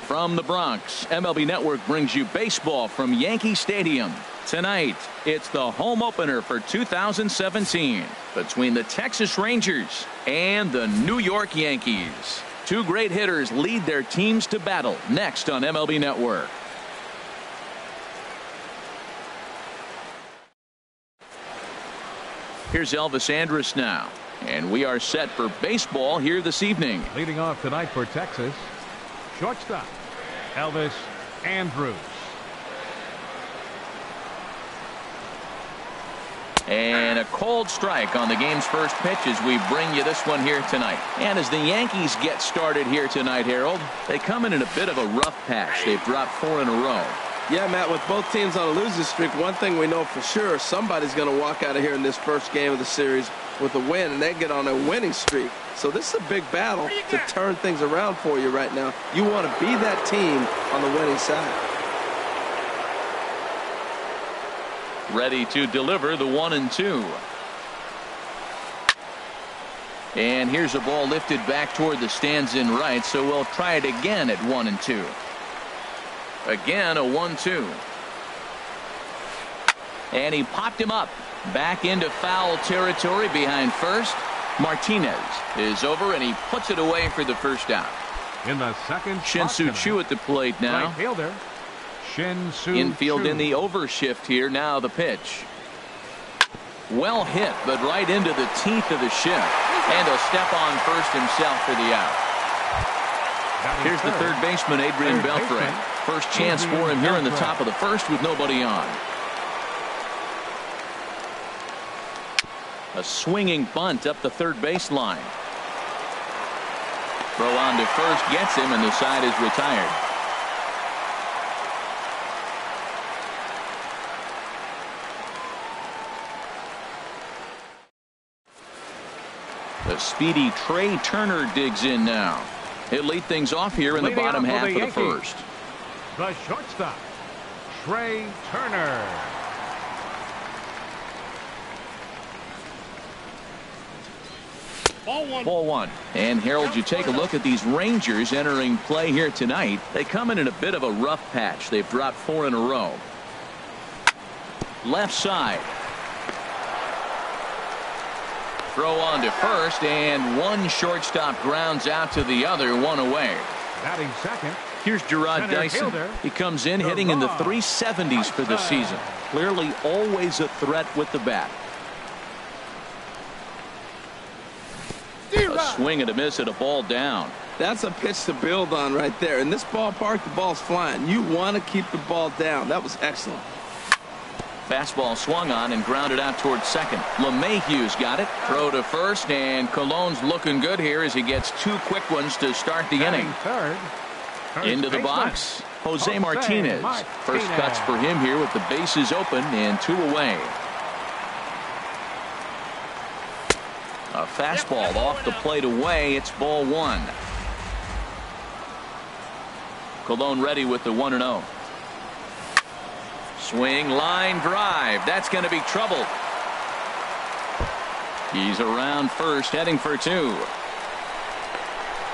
From the Bronx, MLB Network brings you baseball from Yankee Stadium. Tonight, it's the home opener for 2017 between the Texas Rangers and the New York Yankees. Two great hitters lead their teams to battle next on MLB Network. Here's Elvis Andrus now, and we are set for baseball here this evening. Leading off tonight for Texas, shortstop Elvis Andrus. And a cold strike on the game's first pitch as we bring you this one here tonight. And as the Yankees get started here tonight, Harold, they come in a bit of a rough patch. They've dropped 4 in a row. Yeah, Matt, with both teams on a losing streak, one thing we know for sure, somebody's going to walk out of here in this first game of the series with a win, and they get on a winning streak. So this is a big battle to turn things around for you right now. You want to be that team on the winning side. Ready to deliver the 1-2. And here's a ball lifted back toward the stands in right, so we'll try it again at 1-2. Again, a 1-2. And he popped him up. Back into foul territory behind first. Martinez is over, and he puts it away for the first out. In the second, Shin-Soo Choo at the plate now. Right fielder, Shin-Soo Infield Choo. in the overshift here. Now the pitch. Well hit, but right into the teeth of the shift. And he'll step on first himself for the out. Here's the third baseman, Adrian Beltre. First chance for him here in the top of the first with nobody on. A swinging bunt up the third baseline. Throw on to first gets him, and the side is retired. The speedy Trey Turner digs in now. He'll lead things off here in the bottom half of the first. The shortstop, Trey Turner. Ball one. And Harold, you take a look at these Rangers entering play here tonight. They come in a bit of a rough patch. They've dropped 4 in a row. Left side. Throw on to first, and one shortstop grounds out to the other, one away. Batting second. Here's Gerard Dyson. He comes in hitting in the 370s for the season. Clearly always a threat with the bat. A swing and a miss at a ball down. That's a pitch to build on right there. In this ballpark, the ball's flying. You want to keep the ball down. That was excellent. Fastball swung on and grounded out towards second. LeMahieu's got it. Throw to first, and Colon's looking good here as he gets 2 quick ones to start the inning. Third Into the box, Jose Martinez. First cuts for him here with the bases open and 2 away. A fastball off the plate away. It's ball 1. Colon ready with the 1-0. Swing, line drive. That's going to be trouble. He's around first, heading for 2.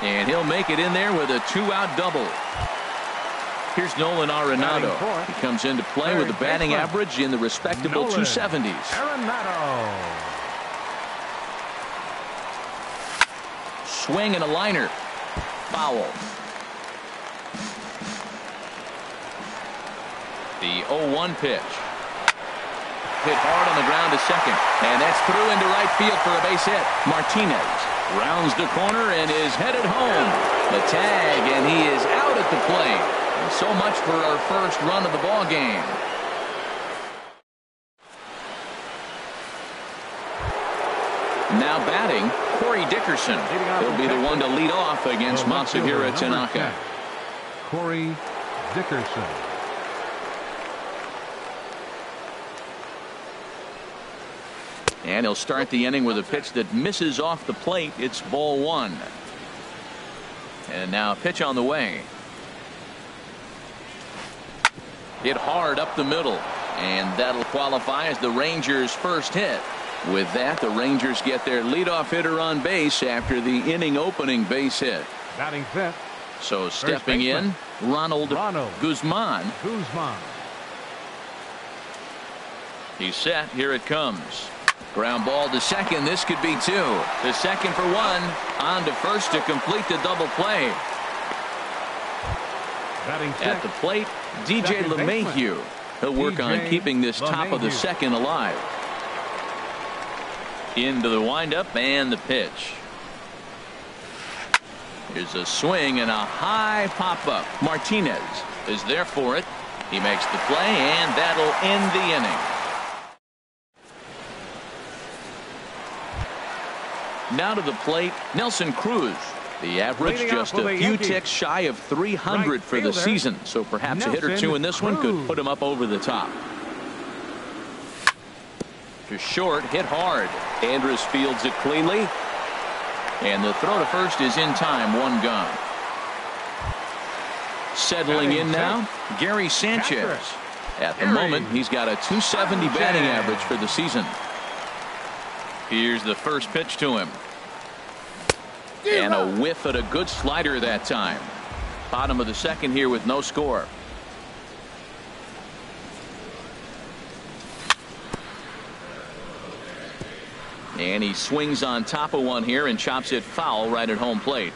And he'll make it in there with a 2-out double. Here's Nolan Arenado. He comes into play with a batting average in the respectable 270s. Arenado. Swing and a liner. Foul. The 0-1 pitch. Hit hard on the ground to second. And that's through into right field for a base hit. Martinez rounds the corner and is headed home. The tag, and he is out at the plate. And so much for our first run of the ball game. Now batting, Corey Dickerson. He'll be the one to lead off against Masahiro Tanaka. Corey Dickerson. And he'll start the inning with a pitch that misses off the plate. It's ball 1. And now a pitch on the way. Hit hard up the middle. And that'll qualify as the Rangers' first hit. With that, the Rangers get their leadoff hitter on base after the inning opening base hit. Batting fifth, So stepping in, Ronald Guzman. He's set. Here it comes. Ground ball to second. This could be two. The second for one. On to first to complete the double play. At the plate, DJ LeMahieu. He'll work on keeping this top of the second alive. Into the windup and the pitch. Here's a swing and a high pop-up. Martinez is there for it. He makes the play, and that'll end the inning. Now to the plate, Nelson Cruz. The average just a few ticks shy of 300 for the season, so perhaps a hit or two in this one could put him up over the top. To short, hit hard. Andrus fields it cleanly. And the throw to first is in time, one gone. Settling in now, Gary Sanchez. At the moment, he's got a .270 batting average for the season. Here's the first pitch to him. And a whiff at a good slider that time. Bottom of the second here with no score. And he swings on top of one here and chops it foul right at home plate.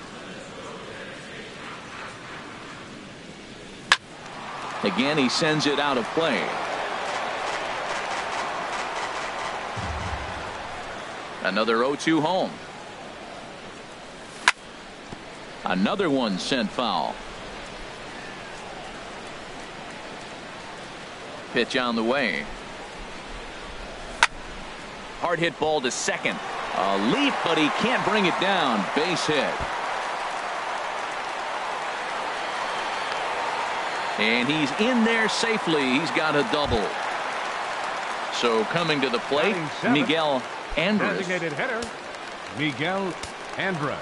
Again, he sends it out of play. Another 0-2 home. Another one sent foul. Pitch on the way. Hard hit ball to second. A leap, but he can't bring it down. Base hit. And he's in there safely. He's got a double. So coming to the plate, Miguel Andres. Designated hitter, Miguel Andres.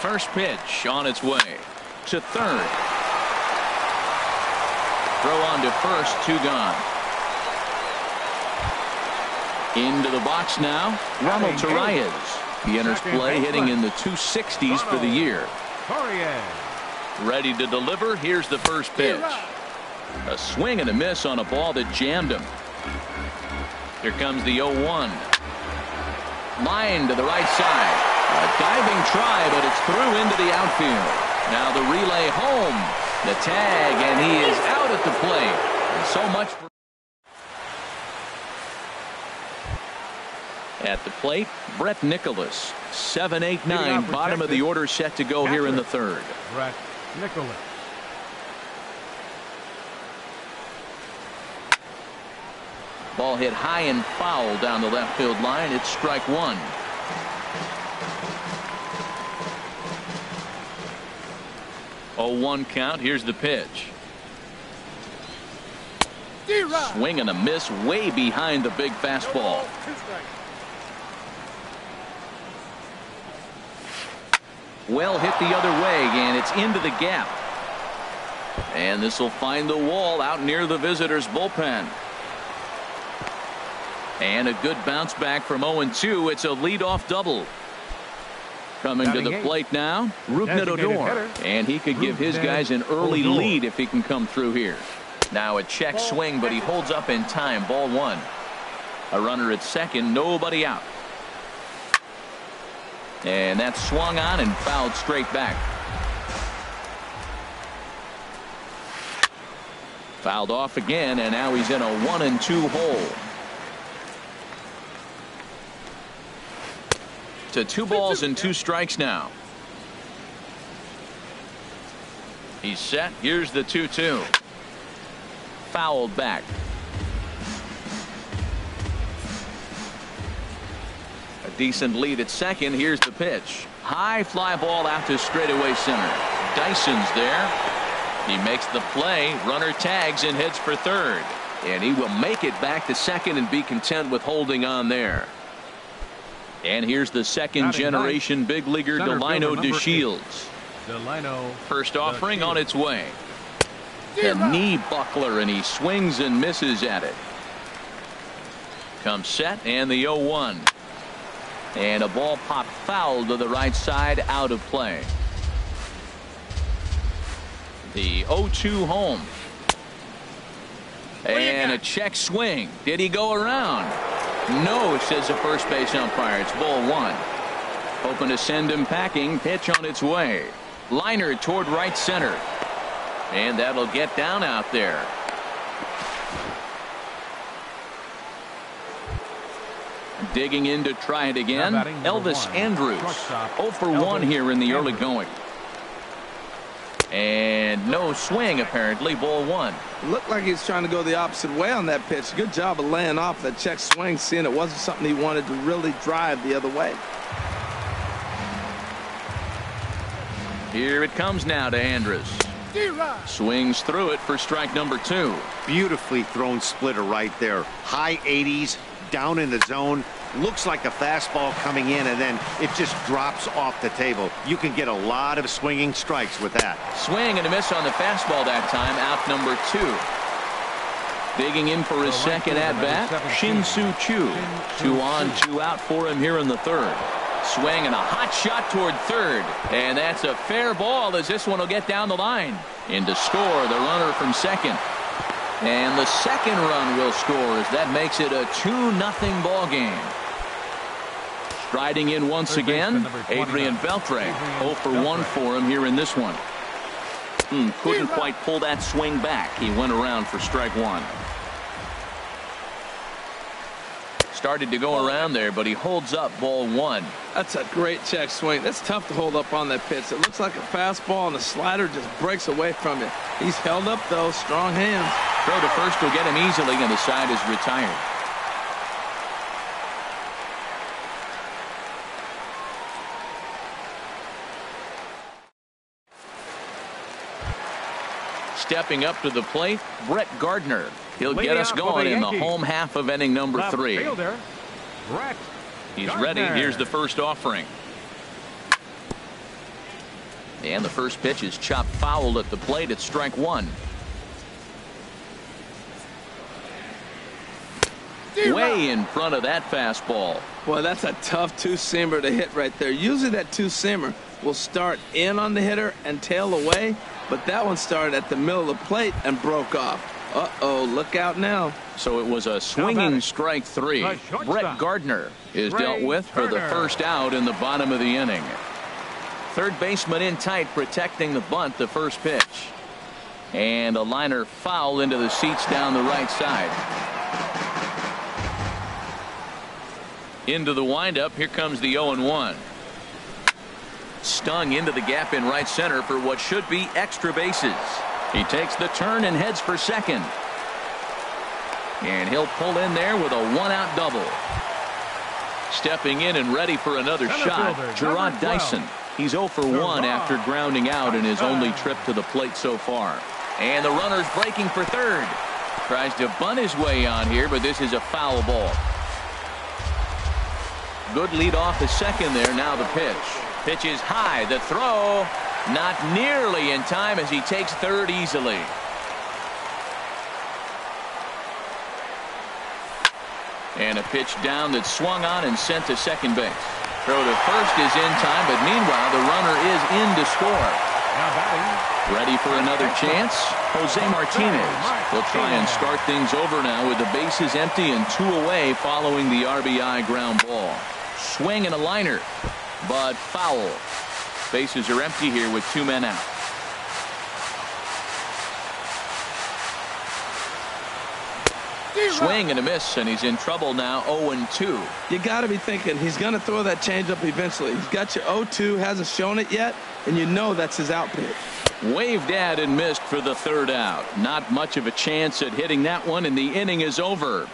First pitch on its way to third. Throw on to first, two gone. Into the box now, Ronald Torreyes. He enters play hitting in the 260s for the year. Ready to deliver. Here's the first pitch. A swing and a miss on a ball that jammed him. Here comes the 0-1. Line to the right side. A diving try, but it's through into the outfield. Now the relay home. The tag, and he is out at the plate. And so much for... At the plate, Brett Nicholas. 7-8-9, bottom of the order set to go here in the third. Brett Nicholas. Ball hit high and foul down the left field line. It's strike one. Oh, 1 count. Here's the pitch. Swing and a miss way behind the big fastball. Well hit the other way, and it's into the gap. And this will find the wall out near the visitors' bullpen. And a good bounce back from 0-2. It's a leadoff double. Coming to the plate now, Rougned Odor. And he could give his guys an early lead if he can come through here. Now a check swing, but he holds up in time. Ball one. A runner at second, nobody out. And that's swung on and fouled straight back. Fouled off again, and now he's in a 1-2 hole. To 2 balls and 2 strikes now. He's set. Here's the 2-2. Fouled back. A decent lead at second. Here's the pitch. High fly ball out to straightaway center. Dyson's there. He makes the play. Runner tags and heads for third. And he will make it back to second and be content with holding on there. And here's the second generation big leaguer Delino DeShields. First offering on its way. A knee buckler, and he swings and misses at it. Comes set, and the 0-1. And a ball popped foul to the right side, out of play. The 0-2 home. And a check swing. Did he go around? No, says the first base umpire. It's ball one. Hoping to send him packing. Pitch on its way. Liner toward right center. And that'll get down out there. Digging in to try it again. Elvis Andrus. 0 for 1 here in the early going. And no swing, apparently. Ball one. Looked like he's trying to go the opposite way on that pitch. Good job of laying off that check swing, seeing it wasn't something he wanted to really drive the other way. Here it comes now to Andrus. Swings through it for strike number 2. Beautifully thrown splitter right there. High 80s, down in the zone. Looks like a fastball coming in, and then it just drops off the table. You can get a lot of swinging strikes with that. Swing and a miss on the fastball that time. Out number 2. Digging in for his second at bat, Shin-Soo Choo. 2 on, 2 out for him here in the third. Swing and a hot shot toward third. And that's a fair ball as this one will get down the line. In to score the runner from second. And the second run will score as that makes it a 2-0 ball game. Striding in once again, Adrian Beltre. 0 for 1 for him here in this one. Couldn't quite pull that swing back. He went around for strike 1. Started to go around there, but he holds up ball 1. That's a great check swing. That's tough to hold up on that pitch. It looks like a fastball, and the slider just breaks away from it. He's held up, though. Strong hands. Throw to first will get him easily, and the side is retired. Stepping up to the plate, Brett Gardner. He'll get us going in the home half of inning number 3. He's ready. Here's the first offering. And the first pitch is chopped foul at the plate. It's strike 1. Way in front of that fastball. Boy, that's a tough two-seamer to hit right there. Usually that two-seamer will start in on the hitter and tail away, but that one started at the middle of the plate and broke off. Uh-oh, look out now. So it was a swinging strike 3. Brett Gardner is dealt with for the first out in the bottom of the inning. Third baseman in tight, protecting the bunt, the first pitch. And a liner foul into the seats down the right side. Into the windup. Here comes the 0-1. Stung into the gap in right center for what should be extra bases. He takes the turn and heads for second. And he'll pull in there with a 1-out double. Stepping in and ready for another shot, Jarrod Dyson. He's 0 for 1 after grounding out in his only trip to the plate so far. And the runner's breaking for third. Tries to bunt his way on here, but this is a foul ball. Good lead off the second there. Now the pitch. Pitch is high. The throw not nearly in time as he takes third easily. And a pitch down that swung on and sent to second base. Throw to first is in time, but meanwhile the runner is in to score. Ready for another chance? Jose Martinez will try and start things over now with the bases empty and 2 away following the RBI ground ball. Swing and a liner, but foul. Bases are empty here with 2 men out. Swing and a miss, and he's in trouble now. 0-2. You got to be thinking he's going to throw that changeup eventually. He's got your 0-2, hasn't shown it yet, and you know that's his out pitch. Waved at and missed for the third out. Not much of a chance at hitting that one, and the inning is over.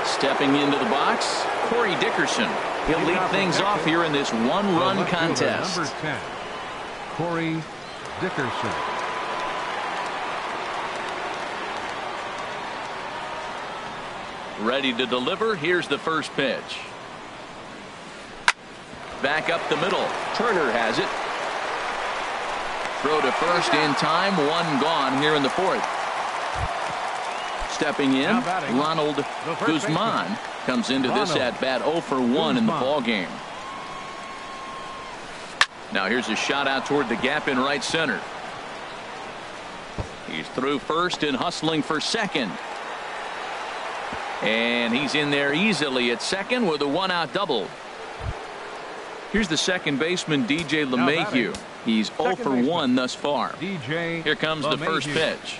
Stepping into the box, Corey Dickerson. He'll lead things off here in this one-run contest. Number 10, Corey Dickerson. Ready to deliver. Here's the first pitch. Back up the middle. Turner has it. Throw to first in time. 1 gone here in the fourth. Stepping in, Ronald Guzman comes into this at bat 0 for 1 in the ball game. Now here's a shot out toward the gap in right center. He's through first and hustling for second. And he's in there easily at second with a one-out double. Here's the second baseman, DJ LeMahieu. He's 0 for 1 thus far. Here comes the first pitch.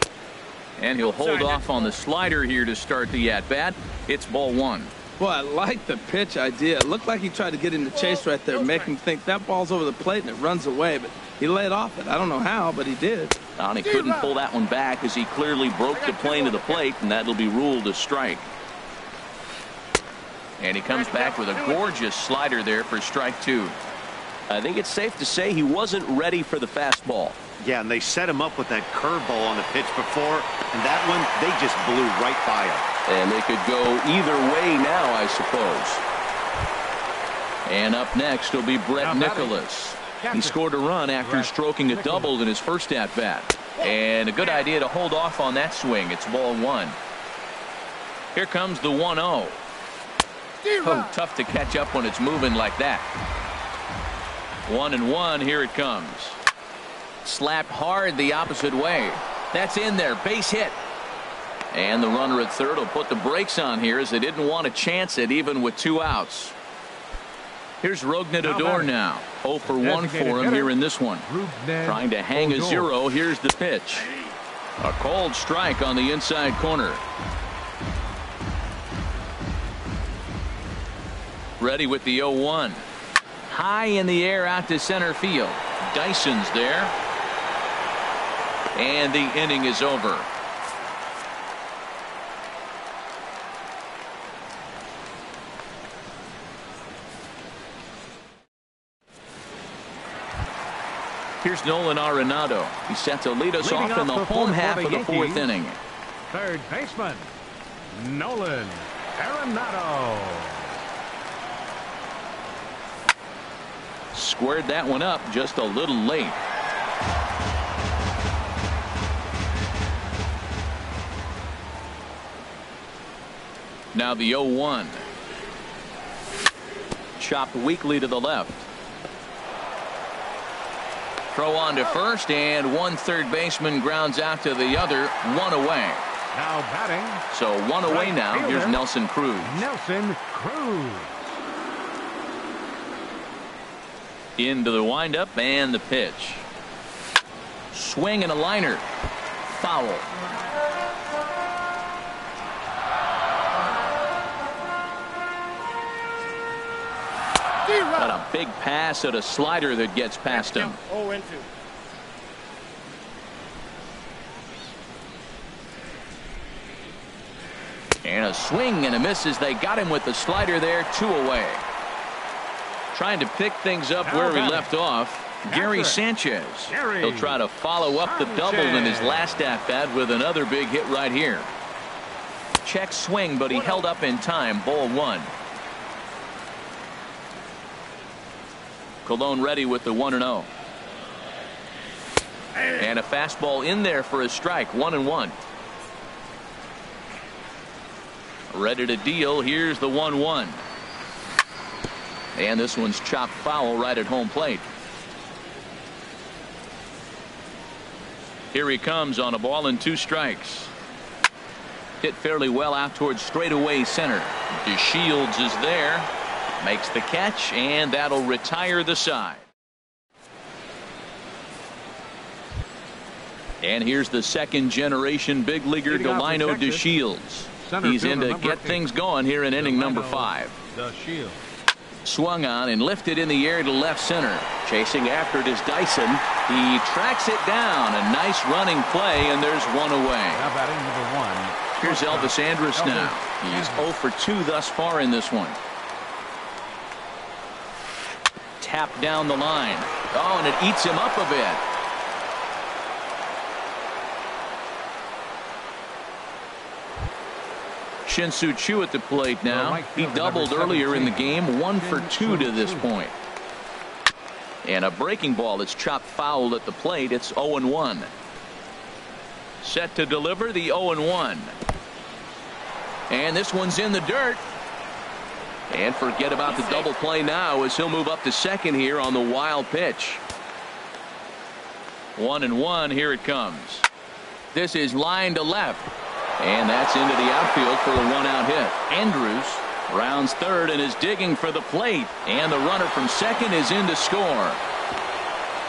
And he'll hold off on the slider here to start the at-bat. It's ball 1. Boy, I like the pitch idea. It looked like he tried to get him to chase right there, make him think that ball's over the plate and it runs away. But he laid off it. I don't know how, but he did. And he couldn't pull that one back as he clearly broke the plane of the plate, and that'll be ruled a strike. And he comes back with a gorgeous slider there for strike 2. I think it's safe to say he wasn't ready for the fastball. Yeah, and they set him up with that curveball on the pitch before, and that one, they just blew right by him. And they could go either way now, I suppose. And up next will be Brett Nicholas. He scored a run after stroking a double in his first at-bat. And a good idea to hold off on that swing. It's ball 1. Here comes the 1-0. Oh, tough to catch up when it's moving like that. 1-1. Here it comes. Slapped hard the opposite way. That's in there. Base hit. And the runner at third will put the brakes on here as they didn't want to chance it even with 2 outs. Here's Rougned Odor now. 0 for 1 for him here in this one. Trying to hang a 0. Here's the pitch. A cold strike on the inside corner. Ready with the 0-1. High in the air out to center field. Dyson's there. And the inning is over. Here's Nolan Arenado. He's set to lead us off in the home half of the 4th inning. Third baseman, Nolan Arenado. Squared that one up just a little late. Now the 0-1. Chopped weakly to the left. Throw on to first, and one third baseman grounds out to the other. 1 away. Now batting. So 1 away now. Here's Nelson Cruz. Nelson Cruz. Into the windup and the pitch. Swing and a liner. Foul. Got a big pass at a slider that gets past him. 0-2. And a swing and a miss as they got him with the slider there. 2 away. Trying to pick things up where he left off. Gary Sanchez. He'll try to follow up the double in his last at-bat with another big hit right here. Check swing, but he held up in time. Ball 1. Colon ready with the 1-0. And a fastball in there for a strike. 1-1. Ready to deal. Here's the 1-1. And this one's chopped foul right at home plate. Here he comes on a ball and 2 strikes. Hit fairly well out towards straightaway center. DeShields is there. Makes the catch, and that'll retire the side. And here's the second generation big leaguer Delino DeShields. He's in to get things going here in inning number 5. DeShields. Swung on and lifted in the air to left center. Chasing after it is Dyson. He tracks it down. A nice running play, and there's 1 away. Now batting number 1. Here's Elvis Andrus now. He's 0 for 2 thus far in this one. Tap down the line. Oh, and it eats him up a bit. Shin-Soo Choo at the plate now. He doubled earlier in the game. 1 for 2 to this point. And a breaking ball that's chopped foul at the plate. It's 0-1. Set to deliver the 0-1. And this one's in the dirt. And forget about the double play now as he'll move up to second here on the wild pitch. 1-1. Here it comes. This is line to left. And that's into the outfield for a 1-out hit. Andrus rounds third and is digging for the plate. And the runner from second is in to score.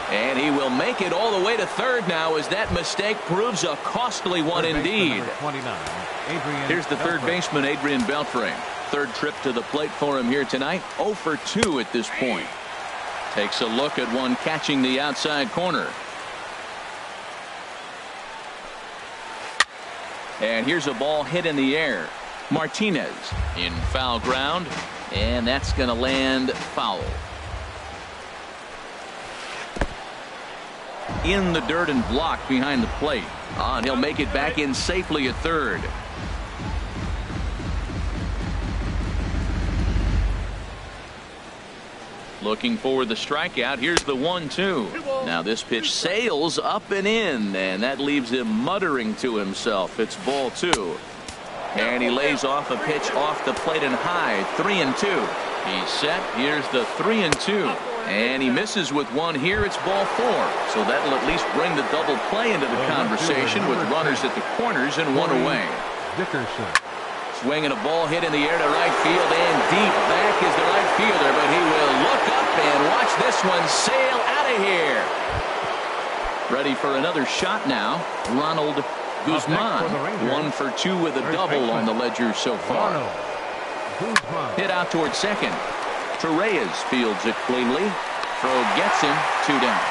And he will make it all the way to third now as that mistake proves a costly one indeed. Here's the third baseman, Adrian Beltre. Third trip to the plate for him here tonight. 0 for 2 at this point. Takes a look at one catching the outside corner. And here's a ball hit in the air. Martinez in foul ground. And that's going to land foul. In the dirt and blocked behind the plate. And he'll make it back in safely at third. Looking for the strikeout. Here's the 1-2. Now this pitch sails up and in, and that leaves him muttering to himself. It's ball 2. And he lays off a pitch off the plate and high. 3-2. He's set. Here's the 3-2. And he misses with one here. It's ball 4. So that'll at least bring the double play into the conversation with runners at the corners and one away. Dickerson. Swinging a ball hit in the air to right field, and deep back is the right fielder, but he will look up and watch this one sail out of here. Ready for another shot now. Ronald Guzman, 1 for 2 with a double on the ledger so far. Hit out towards second. Torreyes fields it cleanly. Throw gets him. 2 down.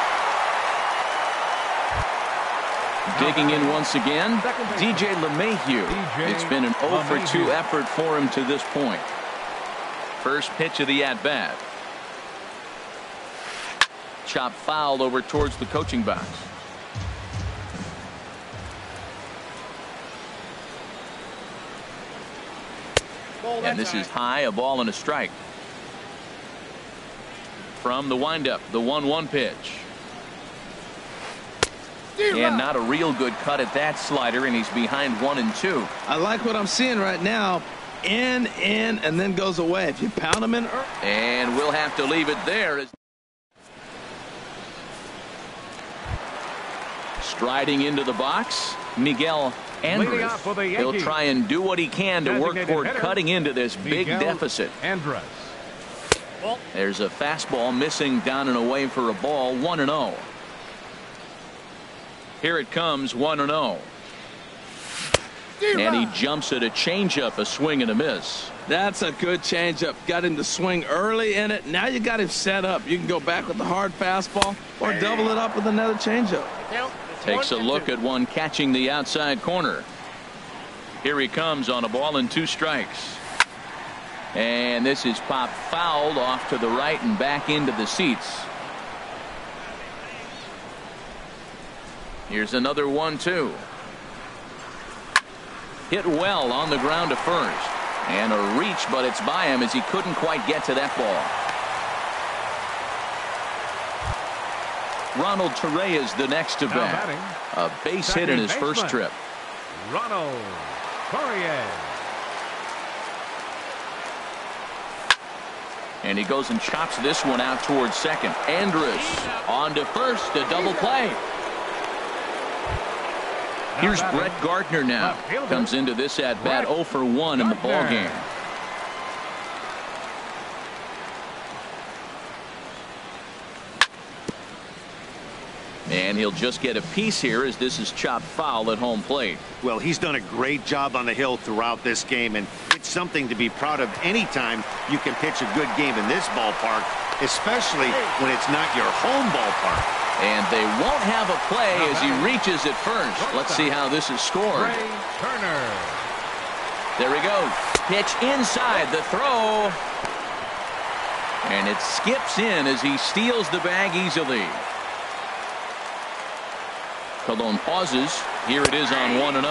Digging in once again, DJ LeMahieu. It's been an 0 for 2 effort for him to this point. First pitch of the at-bat. Chop foul over towards the coaching box. And this is high, a ball and a strike. From the windup, the 1-1 pitch. And not a real good cut at that slider, and he's behind 1-2. I like what I'm seeing right now. In, and then goes away. If you pound him in. And we'll have to leave it there. Striding into the box, Miguel Andrus. He'll try and do what he can to work toward cutting into this big deficit. Andrus. There's a fastball missing down and away for a ball. 1-0. Here it comes. 1-0. And he jumps at a changeup, a swing and a miss. That's a good changeup. Got him to swing early in it. Now you got him set up. You can go back with the hard fastball or double it up with another changeup. Takes a look at one catching the outside corner. Here he comes on a ball and 2 strikes. And this is popped fouled off to the right and back into the seats. Here's another 1-2. Hit well on the ground to first. And a reach, but it's by him as he couldn't quite get to that ball. Ronald Torreyes the next to bat. A base hit in his first trip. Ronald Torreyes. And he goes and chops this one out towards second. Andrus on to first, a double play. Here's Brett Gardner now. Comes into this at bat 0 for 1 in the ball game. And he'll just get a piece here as this is chopped foul at home plate. Well, he's done a great job on the hill throughout this game, and it's something to be proud of anytime you can pitch a good game in this ballpark, especially when it's not your home ballpark. And they won't have a play as he reaches at first. Let's see how this is scored. Turner. There he goes. Pitch inside the throw. And it skips in as he steals the bag easily. Colon pauses. Here it is on 1-0.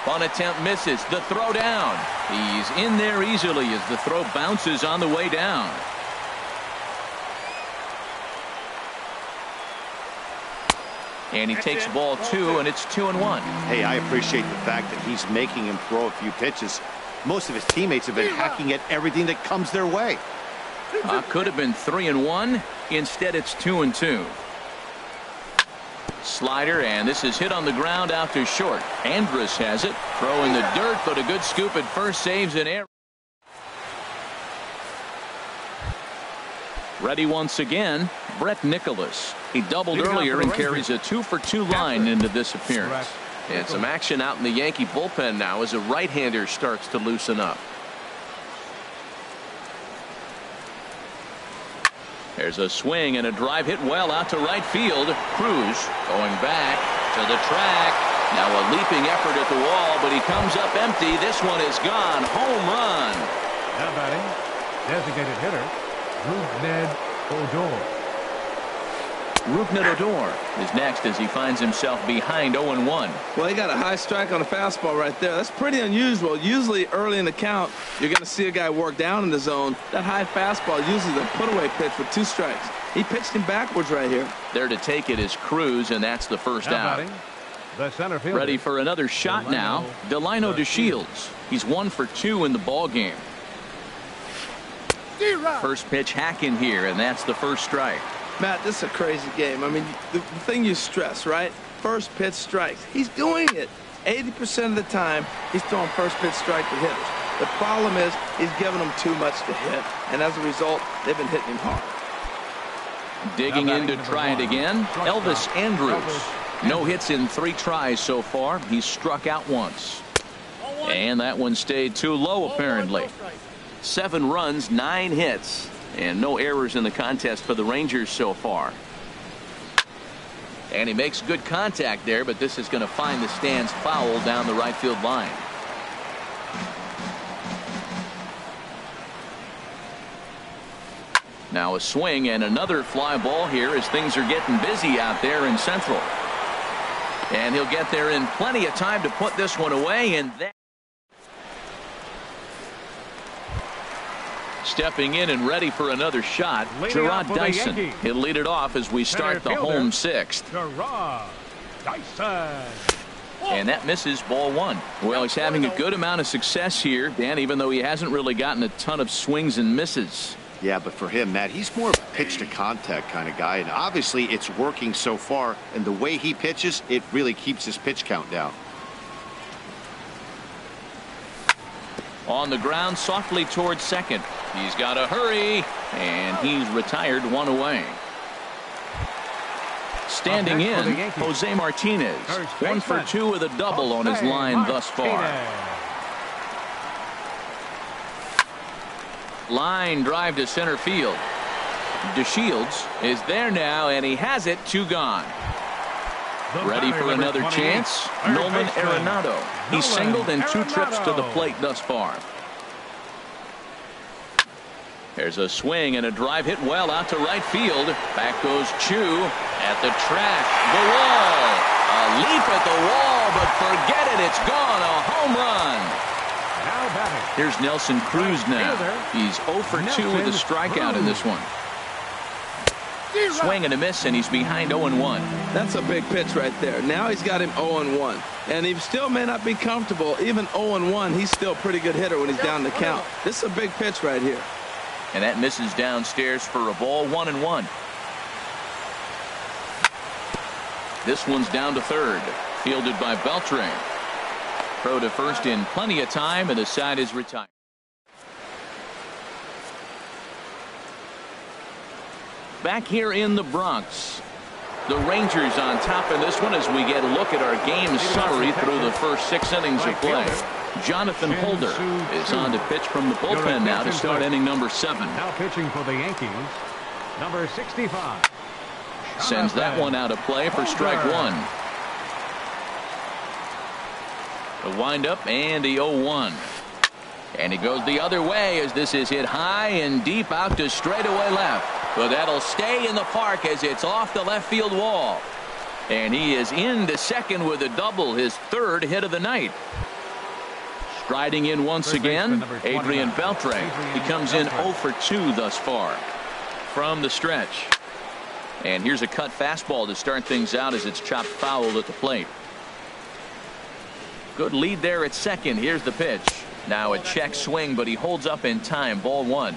On attempt misses. The throw down. He's in there easily as the throw bounces on the way down. And he takes ball 2, and it's 2-1. Hey, I appreciate the fact that he's making him throw a few pitches. Most of his teammates have been hacking at everything that comes their way. Could have been 3-1. Instead, it's 2-2. Slider, and this is hit on the ground out to short. Andrus has it. Throw in the dirt, but a good scoop at first. Saves an error. Ready once again, Brett Nicholas. He doubled earlier and carries a 2-for-2 line into this appearance. And some action out in the Yankee bullpen now as a right-hander starts to loosen up. There's a swing and a drive hit well out to right field. Cruz going back to the track. Now a leaping effort at the wall, but he comes up empty. This one is gone. Home run. Now batting, designated hitter, Rougned Odor. Rougned Odor is next as he finds himself behind 0-1. Well, he got a high strike on a fastball right there. That's pretty unusual. Usually early in the count, you're going to see a guy work down in the zone. That high fastball usually the put-away pitch with 2 strikes. He pitched him backwards right here. There to take it is Cruz, and that's the first out. Batting, the center fielder. Ready for another shot now. Delino DeShields. He's 1 for 2 in the ball game. First pitch hacking here, and that's the first strike. Matt, this is a crazy game. I mean, the thing you stress, right? First pitch strikes. He's doing it. 80% of the time, he's throwing first pitch strike to hitters. The problem is he's giving them too much to hit, and as a result, they've been hitting him hard. Digging in to try it again, Elvis Andrus. No hits in 3 tries so far. He's struck out once. And that one stayed too low, apparently. 7 runs, 9 hits. And no errors in the contest for the Rangers so far. And he makes good contact there, but this is going to find the stands foul down the right field line. Now a swing and another fly ball here as things are getting busy out there in Central. And he'll get there in plenty of time to put this one away, and then stepping in and ready for another shot, Gerard Dyson. He'll lead it off as we start the home 6th. Gerard Dyson. And that misses ball 1. Well, he's having a good amount of success here, Dan, even though he hasn't really gotten a ton of swings and misses. Yeah, but for him, Matt, he's more of a pitch to contact kind of guy, and obviously it's working so far, and the way he pitches, it really keeps his pitch count down. On the ground softly towards second. He's got to hurry, and he's retired 1 away. Standing in, Jose Martinez. 1 for 2 with a double on his line thus far. Line drive to center field. DeShields is there now, and he has it. 2 gone. Ready for another chance. Nolan Arenado. He's singled in 2 trips to the plate thus far. There's a swing and a drive hit well out to right field. Back goes Chu at the track. The wall. A leap at the wall, but forget it. It's gone. A home run. Here's Nelson Cruz now. He's 0 for 2 with a strikeout in this one. Swing and a miss, and he's behind 0-1. That's a big pitch right there. Now he's got him 0-1. And he still may not be comfortable. Even 0-1, he's still a pretty good hitter when he's down the count. This is a big pitch right here. And that misses downstairs for a ball. 1-1. This one's down to third. Fielded by Beltran. Throw to first in plenty of time, and the side is retired. Back here in the Bronx, the Rangers on top in this one as we get a look at our game summary through the first 6 innings of play. Jonathan Holder is on to pitch from the bullpen now to start inning number 7. Now pitching for the Yankees, number 65. Sends that one out of play for strike 1. The windup and the 0-1. And he goes the other way as this is hit high and deep out to straightaway left. But that'll stay in the park as it's off the left field wall. And he is into second with a double, his 3rd hit of the night. Striding in once again, Adrian Beltre. He comes in 0 for 2 thus far from the stretch. And here's a cut fastball to start things out as it's chopped foul at the plate. Good lead there at second. Here's the pitch. Now a check swing, but he holds up in time. Ball 1.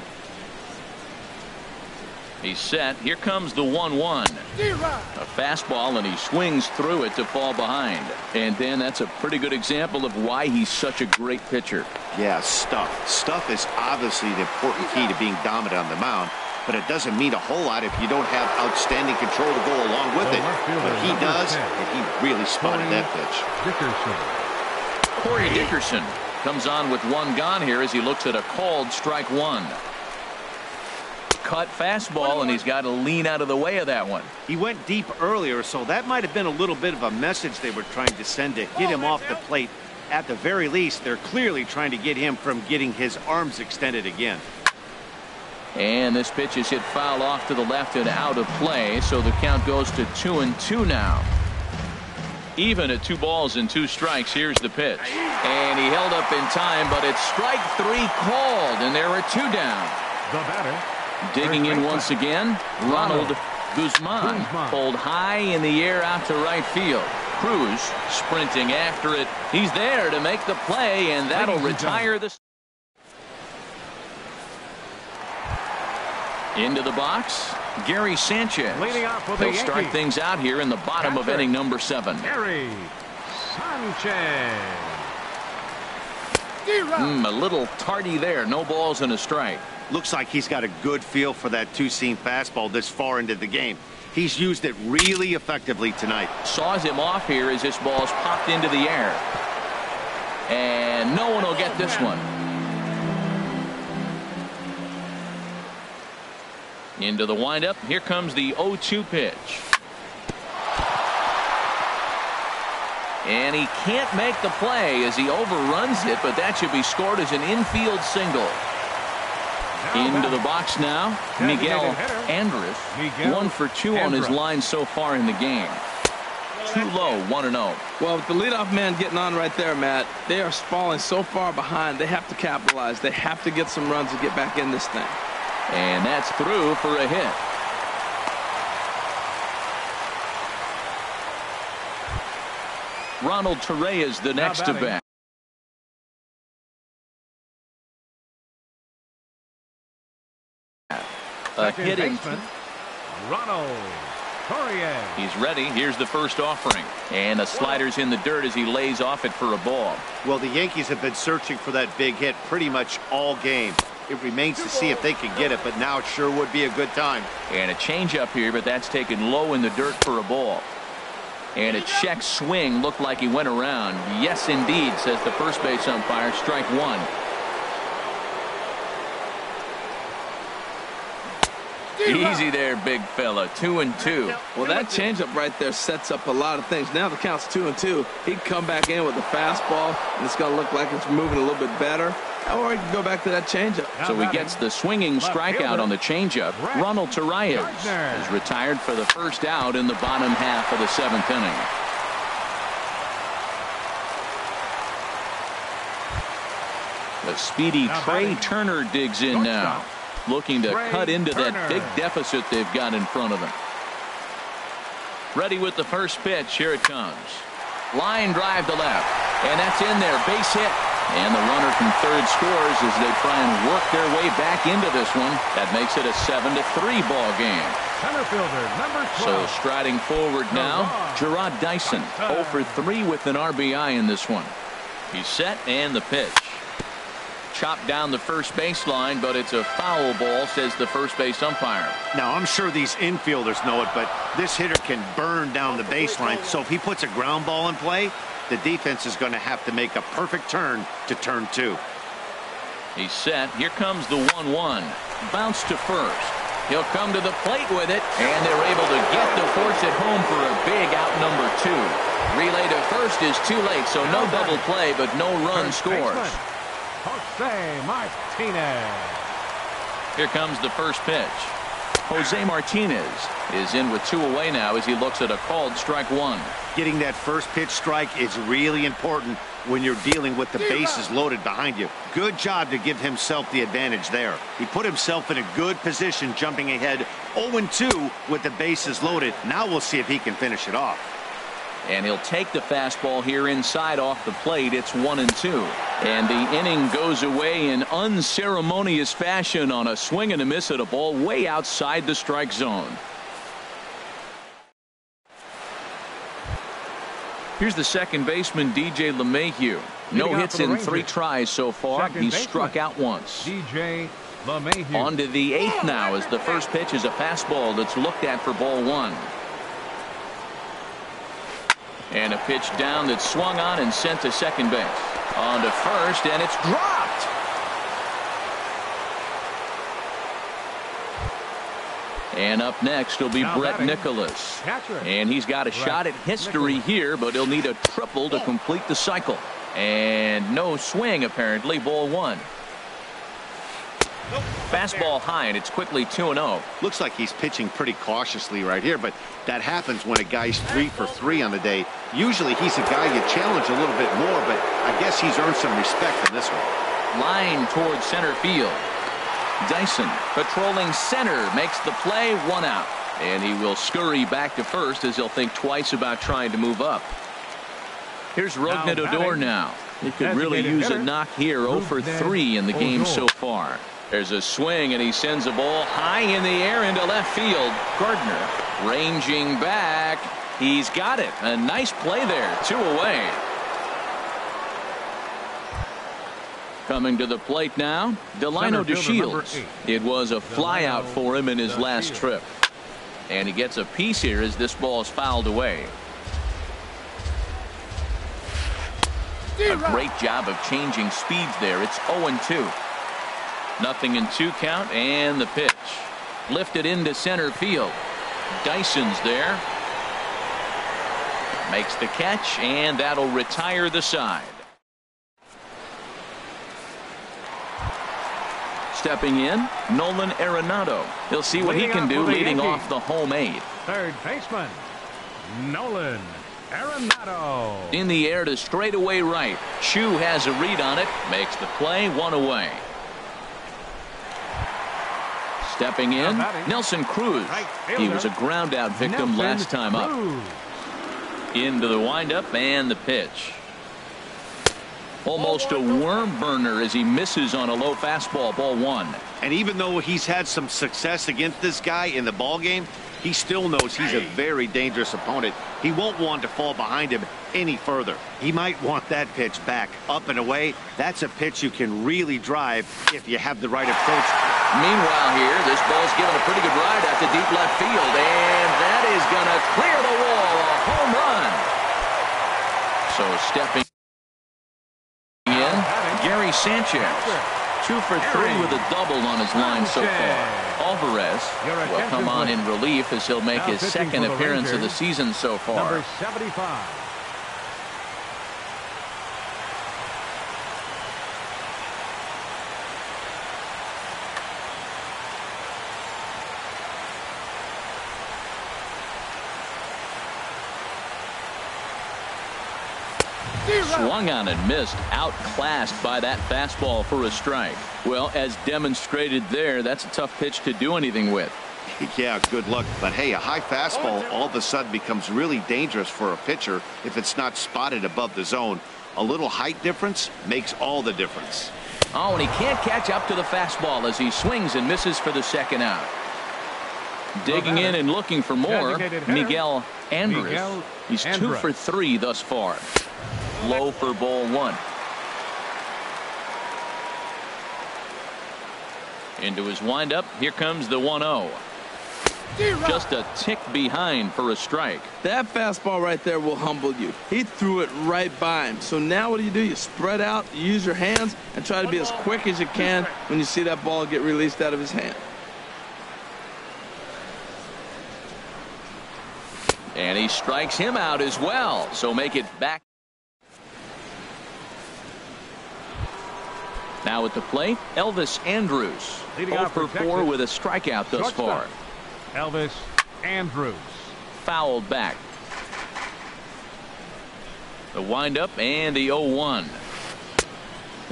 He's set. Here comes the 1-1. A fastball, and he swings through it to fall behind. And then that's a pretty good example of why he's such a great pitcher. Yeah, stuff. Stuff is obviously the important key to being dominant on the mound, but it doesn't mean a whole lot if you don't have outstanding control to go along with it. But he does, and he really spotted that pitch. Dickerson. Corey Dickerson comes on with 1 gone here as he looks at a called strike 1. Cut fastball, and he's got to lean out of the way of that one. He went deep earlier, so that might have been a little bit of a message they were trying to send to get him off the plate. At the very least, they're clearly trying to get him from getting his arms extended again. And this pitch is hit foul off to the left and out of play, so the count goes to 2-2 now. Even at 2 balls and 2 strikes. Here's the pitch, and he held up in time, but it's strike 3 called, and there are 2 down. The batter. Digging in once again, Ronald Guzman pulled high in the air out to right field. Cruz sprinting after it. He's there to make the play, and that'll retire the. Into the box, Gary Sanchez. He'll start things out here in the bottom of inning number 7. Gary Sanchez. A little tardy there. No balls and a strike. Looks like he's got a good feel for that two-seam fastball this far into the game. He's used it really effectively tonight. Saws him off here as this ball's popped into the air. And no one will get this one. Into the windup. Here comes the 0-2 pitch. And he can't make the play as he overruns it, but that should be scored as an infield single. Into the box now, Miguel Andres. 1 for 2 on his line so far in the game. Too low, 1-0. Well, with the leadoff man getting on right there, Matt, they are falling so far behind. They have to capitalize. They have to get some runs to get back in this thing. And that's through for a hit. Ronald Torreyes the next to bat. A hitting. Ronald Torreyes. He's ready. Here's the first offering. And the slider's in the dirt as he lays off it for a ball. Well, the Yankees have been searching for that big hit pretty much all game. It remains to see if they can get it, but now it sure would be a good time. And a changeup here, but that's taken low in the dirt for a ball. And a check swing looked like he went around. Yes, indeed, says the first base umpire. Strike 1. Easy there, big fella. 2-2. Well, that changeup right there sets up a lot of things. Now the count's 2-2. He can come back in with a fastball, and it's going to look like it's moving a little bit better. Or he can go back to that changeup. So he gets the swinging strikeout on the changeup. Ronald Torreyes is retired for the first out in the bottom half of the 7th inning. The speedy Trey Turner digs in now, looking to cut into that big deficit they've got in front of them. Ready with the first pitch. Here it comes. Line drive to left, and that's in there. Base hit. And the runner from third scores as they try and work their way back into this one. That makes it a 7-3 ball game. Center fielder, number 12. So striding forward now, Gerard Dyson. 0 for 3 with an RBI in this one. He's set, and the pitch. Chopped down the first baseline, but it's a foul ball, says the first base umpire. Now, I'm sure these infielders know it, but this hitter can burn down the baseline. So if he puts a ground ball in play, the defense is going to have to make a perfect turn to turn 2. He's set. Here comes the 1-1. Bounce to first. He'll come to the plate with it, and they're able to get the force at home for a big out number 2. Relay to first is too late, so no double play, but no run scores. Jose Martinez. Here comes the first pitch. Jose Martinez is in with 2 away now as he looks at a called strike 1. Getting that first pitch strike is really important when you're dealing with the bases loaded behind you. Good job to give himself the advantage there. He put himself in a good position jumping ahead 0-2 with the bases loaded. Now we'll see if he can finish it off. And he'll take the fastball here inside off the plate. It's 1-2. And the inning goes away in unceremonious fashion on a swing and a miss at a ball way outside the strike zone. Here's the second baseman, DJ LeMahieu. No hits in 3 tries so far. He's struck out once. DJ LeMahieu. On to the 8th now as the first pitch is a fastball that's looked at for ball 1. And a pitch down that's swung on and sent to second base. On to first, and it's dropped. And up next will be Brett Nicholas. And he's got a shot at history here, but he'll need a triple to complete the cycle. And no swing, apparently. Ball 1. Fastball high, and it's quickly 2-0. Looks like he's pitching pretty cautiously right here, but that happens when a guy's 3 for 3 on the day. Usually he's a guy you challenge a little bit more, but I guess he's earned some respect in this one. Line towards center field. Dyson patrolling center makes the play, 1 out. And he will scurry back to first as he'll think twice about trying to move up. Here's Rougned Odor now. He could really use a knock here. 0 for 3 in the game so far. There's a swing, and he sends a ball high in the air into left field. Gardner ranging back. He's got it. A nice play there. 2 away. Coming to the plate now, Delino DeShields. It was a flyout for him in his last trip. And he gets a piece here as this ball is fouled away. A great job of changing speeds there. It's 0-2. 0-2 count, and the pitch. Lifted into center field. Dyson's there. Makes the catch, and that'll retire the side. Stepping in, Nolan Arenado. He'll see what he can do leading off the home 8th. Third baseman, Nolan Arenado. In the air to straightaway right. Chu has a read on it. Makes the play, 1 away. Stepping in, Nelson Cruz. He was a ground out victim last time up. Into the windup and the pitch. Almost a worm burner as he misses on a low fastball. Ball 1. And even though he's had some success against this guy in the ball game, he still knows he's a very dangerous opponent. He won't want to fall behind him any further. He might want that pitch back. Up and away, that's a pitch you can really drive if you have the right approach. Meanwhile here, this ball's given a pretty good ride out to deep left field, and that is going to clear the wall. A home run. So stepping in, Gary Sanchez. 2 for 3 with a double on his line so far. Alvarez will come on in relief as he'll make his second appearance of the season so far. Number 75. Swung on and missed, outclassed by that fastball for a strike. Well, as demonstrated there, that's a tough pitch to do anything with. Yeah, good luck. But hey, a high fastball all of a sudden becomes really dangerous for a pitcher if it's not spotted above the zone. A little height difference makes all the difference. Oh, and he can't catch up to the fastball as he swings and misses for the second out. Digging in and looking for more, Miguel Andres. He's 2 for 3 thus far. Low for ball 1. Into his windup. Here comes the 1-0. Just a tick behind for a strike. That fastball right there will humble you. He threw it right by him. So now what do? You spread out, you use your hands, and try to be as quick as you can when you see that ball get released out of his hand. And he strikes him out as well. So make it back. Now at the plate, Elvis Andrus. 0 for 4 with a strikeout thus far. Elvis Andrus. Fouled back. The windup and the 0-1.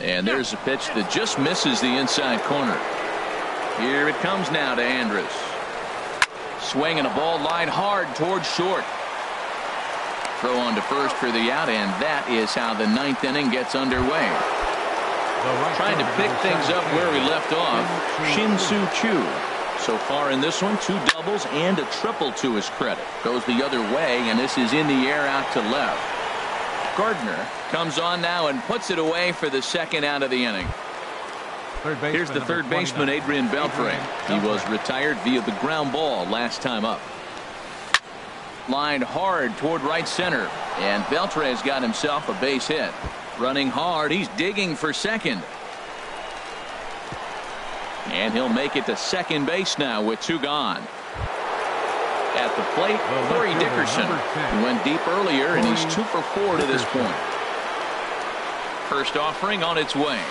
And there's a pitch that just misses the inside corner. Here it comes now to Andrus. Swinging a ball line hard towards short. Throw on to first for the out, and that is how the ninth inning gets underway. Trying to pick things up where we left off, Shin-Soo Choo. So far in this one, 2 doubles and a triple to his credit. Goes the other way, and this is in the air out to left. Gardner comes on now and puts it away for the second out of the inning. Here's the third baseman, Adrian Beltre. He was retired via the ground ball last time up. Lined hard toward right center, and Beltre has got himself a base hit. Running hard, he's digging for second. And he'll make it to second base now with 2 gone. At the plate, Corey Dickerson. He went deep earlier, and he's 2 for 4 to this point. First offering on its way.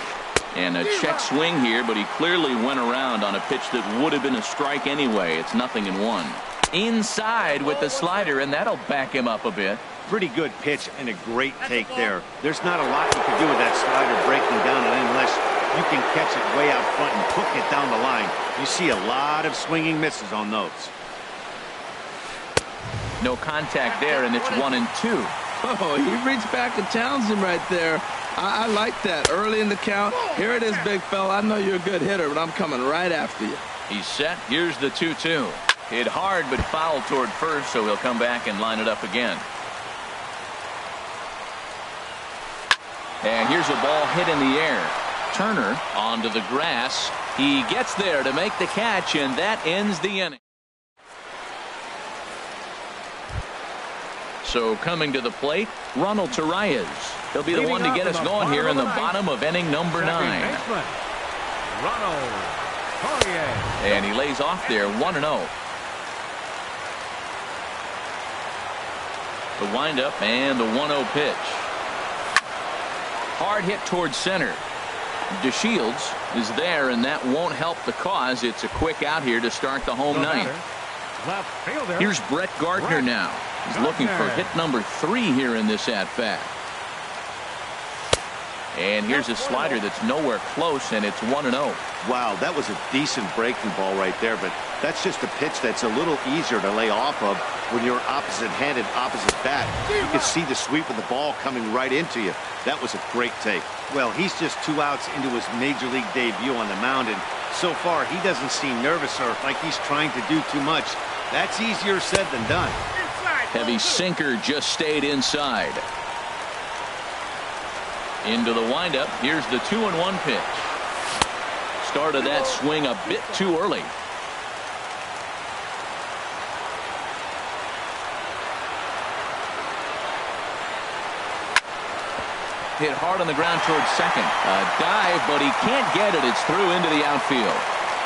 And a check swing here, but he clearly went around on a pitch that would have been a strike anyway. It's 0-1. Inside with the slider, and that'll back him up a bit. Pretty good pitch and a great take there. There's not a lot you can do with that slider breaking down unless you can catch it way out front and hook it down the line. You see a lot of swinging misses on those. No contact there, and it's 1-2. Oh, he reached back and challenged him right there. I like that. Early in the count. Here it is, big fella. I know you're a good hitter, but I'm coming right after you. He's set. Here's the 2-2. Hit hard, but foul toward first, so he'll come back and line it up again. And here's a ball hit in the air. Turner onto the grass. He gets there to make the catch, and that ends the inning. So coming to the plate, Ronald Torreyes. He'll be the one to get us going here in the bottom of inning number 9. Ronald Torreyes. And he lays off there, 1-0. The windup and the 1-0 pitch. Hard hit towards center. DeShields is there, and that won't help the cause. It's a quick out here to start the home ninth. Here's Brett Gardner now. He's looking for hit number 3 here in this at-bat. And here's a slider that's nowhere close, and it's 1-0. Wow, that was a decent breaking ball right there, but that's just a pitch that's a little easier to lay off of when you're opposite-handed, opposite bat. You can see the sweep of the ball coming right into you. That was a great take. Well, he's just 2 outs into his major league debut on the mound, and so far he doesn't seem nervous or like he's trying to do too much. That's easier said than done. Heavy sinker just stayed inside. Into the windup. Here's the 2-1 pitch. Started that swing a bit too early. Hit hard on the ground towards second. A dive, but he can't get it. It's through into the outfield.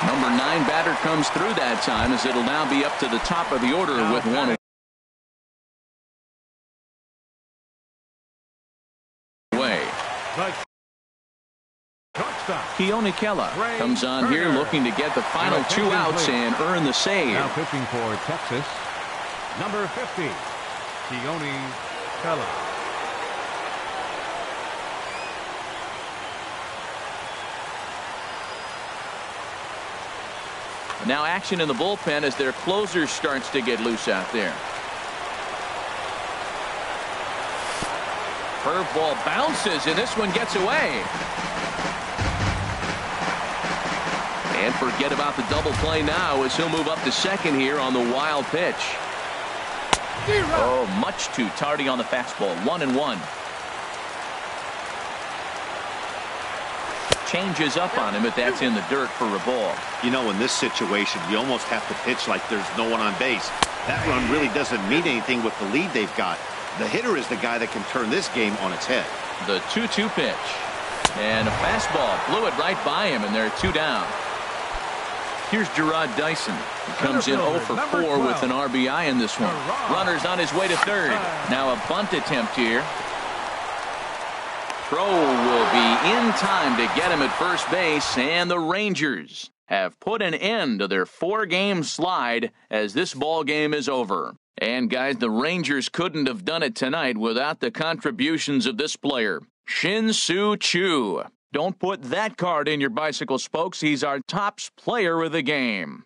Number 9 batter comes through that time, as it'll now be up to the top of the order with 1 away. Keone Kela comes on here looking to get the final 2 outs and earn the save. Now pitching for Texas, number 50, Keone Kela. Now action in the bullpen as their closer starts to get loose out there. Curveball bounces, and this one gets away. And forget about the double play now as he'll move up to second here on the wild pitch. Oh, much too tardy on the fastball. 1-1. Changes up on him, but that's in the dirt for a ball. You know, in this situation, you almost have to pitch like there's no one on base. That run really doesn't mean anything with the lead they've got. The hitter is the guy that can turn this game on its head. The 2-2 pitch. And a fastball blew it right by him, and they're 2 down. Here's Gerard Dyson. He comes in 0 for 4 with an RBI in this one. Runner's on his way to third. Now a bunt attempt here. Throw will be in time to get him at first base, and the Rangers have put an end to their 4-game slide as this ball game is over. And guys, the Rangers couldn't have done it tonight without the contributions of this player, Shin-Soo Choo. Don't put that card in your bicycle spokes. He's our top player of the game.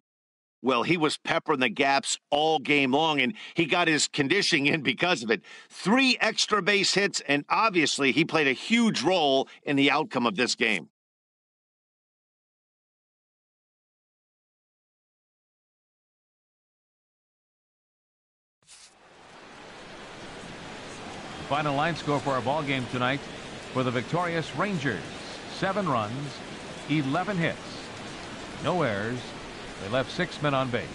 Well, he was peppering the gaps all game long, and he got his conditioning in because of it. 3 extra base hits, and obviously he played a huge role in the outcome of this game. Final line score for our ball game tonight for the victorious Rangers: 7 runs, 11 hits, no errors. They left 6 men on base.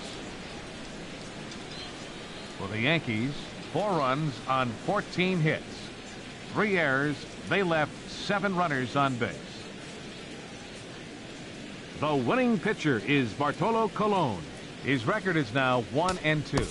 For the Yankees, 4 runs on 14 hits, 3 errors. They left 7 runners on base. The winning pitcher is Bartolo Colon. His record is now 1-2.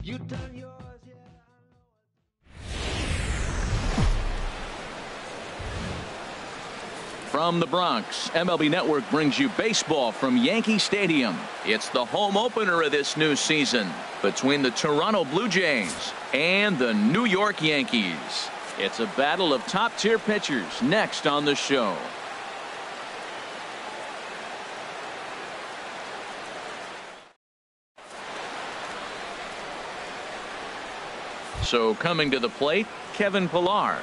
You done yours, yeah. From the Bronx, MLB Network brings you baseball from Yankee Stadium. It's the home opener of this new season between the Toronto Blue Jays and the New York Yankees. It's a battle of top-tier pitchers next on the show. So coming to the plate, Kevin Pillar.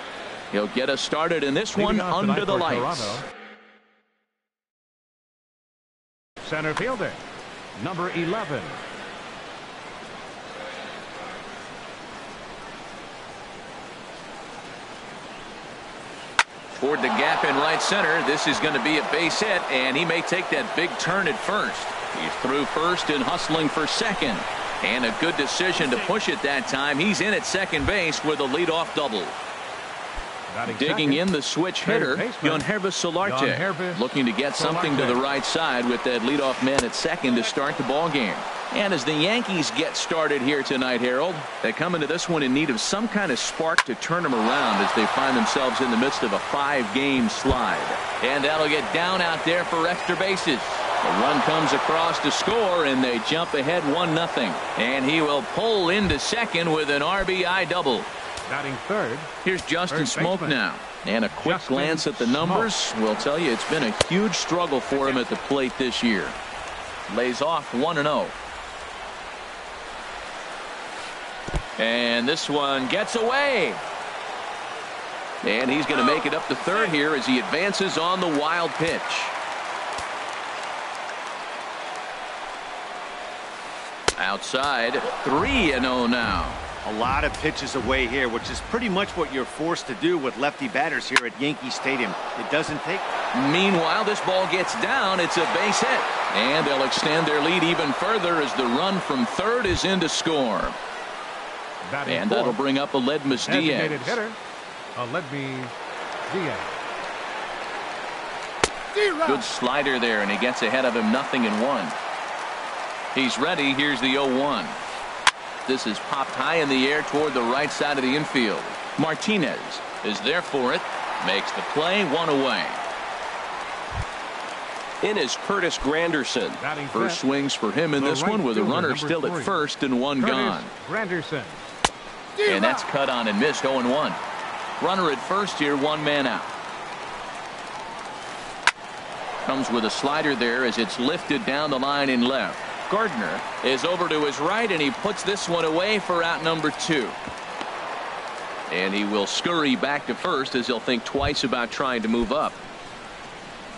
He'll get us started in this one under the lights. Toronto, center fielder, number 11. Toward the gap in right center. This is going to be a base hit, and he may take that big turn at first. He's through first and hustling for second. And a good decision to push it that time. He's in at second base with a leadoff double. Digging in the switch hitter, Yangervis Solarte, looking to get something to the right side with that leadoff man at second to start the ball game. And as the Yankees get started here tonight, Harold, they come into this one in need of some kind of spark to turn them around as they find themselves in the midst of a 5-game slide. And that'll get down out there for extra bases. The run comes across to score, and they jump ahead 1-0. And he will pull into second with an RBI double. Batting third. Here's Justin Smoak now. And a quick glance at the numbers will tell you it's been a huge struggle for him at the plate this year. Lays off 1-0. And this one gets away. And he's going to make it up to third here as he advances on the wild pitch. Outside, 3-0 now. A lot of pitches away here, which is pretty much what you're forced to do with lefty batters here at Yankee Stadium. It doesn't take. Meanwhile, this ball gets down. It's a base hit. And they'll extend their lead even further as the run from third is in to score. And that'll bring up Aledmys Diaz. Hitter, Aledmys Diaz. Good slider there, and he gets ahead of him 0-1. He's ready. Here's the 0-1. This is popped high in the air toward the right side of the infield. Martinez is there for it. Makes the play, 1 away. In is Curtis Granderson. First swings for him in this one with a runner still at first and one gone. Granderson. And that's cut on and missed, 0-1. Runner at first here, 1 man out. Comes with a slider there as it's lifted down the line in left. Gardner is over to his right, and he puts this one away for out number 2. And he will scurry back to first as he'll think twice about trying to move up.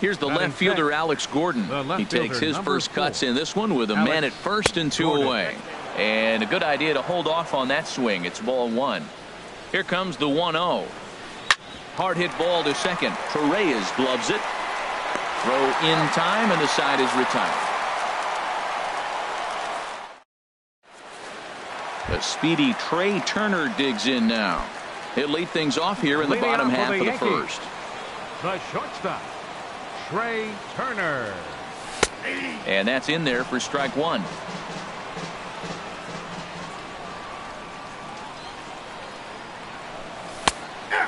Here's the left fielder, Alex Gordon. He takes his first cuts in this one with a man at first and 2 away. And a good idea to hold off on that swing. It's ball 1. Here comes the 1-0. Hard hit ball to second. Torres gloves it. Throw in time, and the side is retired. The speedy Trey Turner digs in now. He'll lead things off here in the bottom half of the first. The shortstop, Trey Turner. And that's in there for strike 1.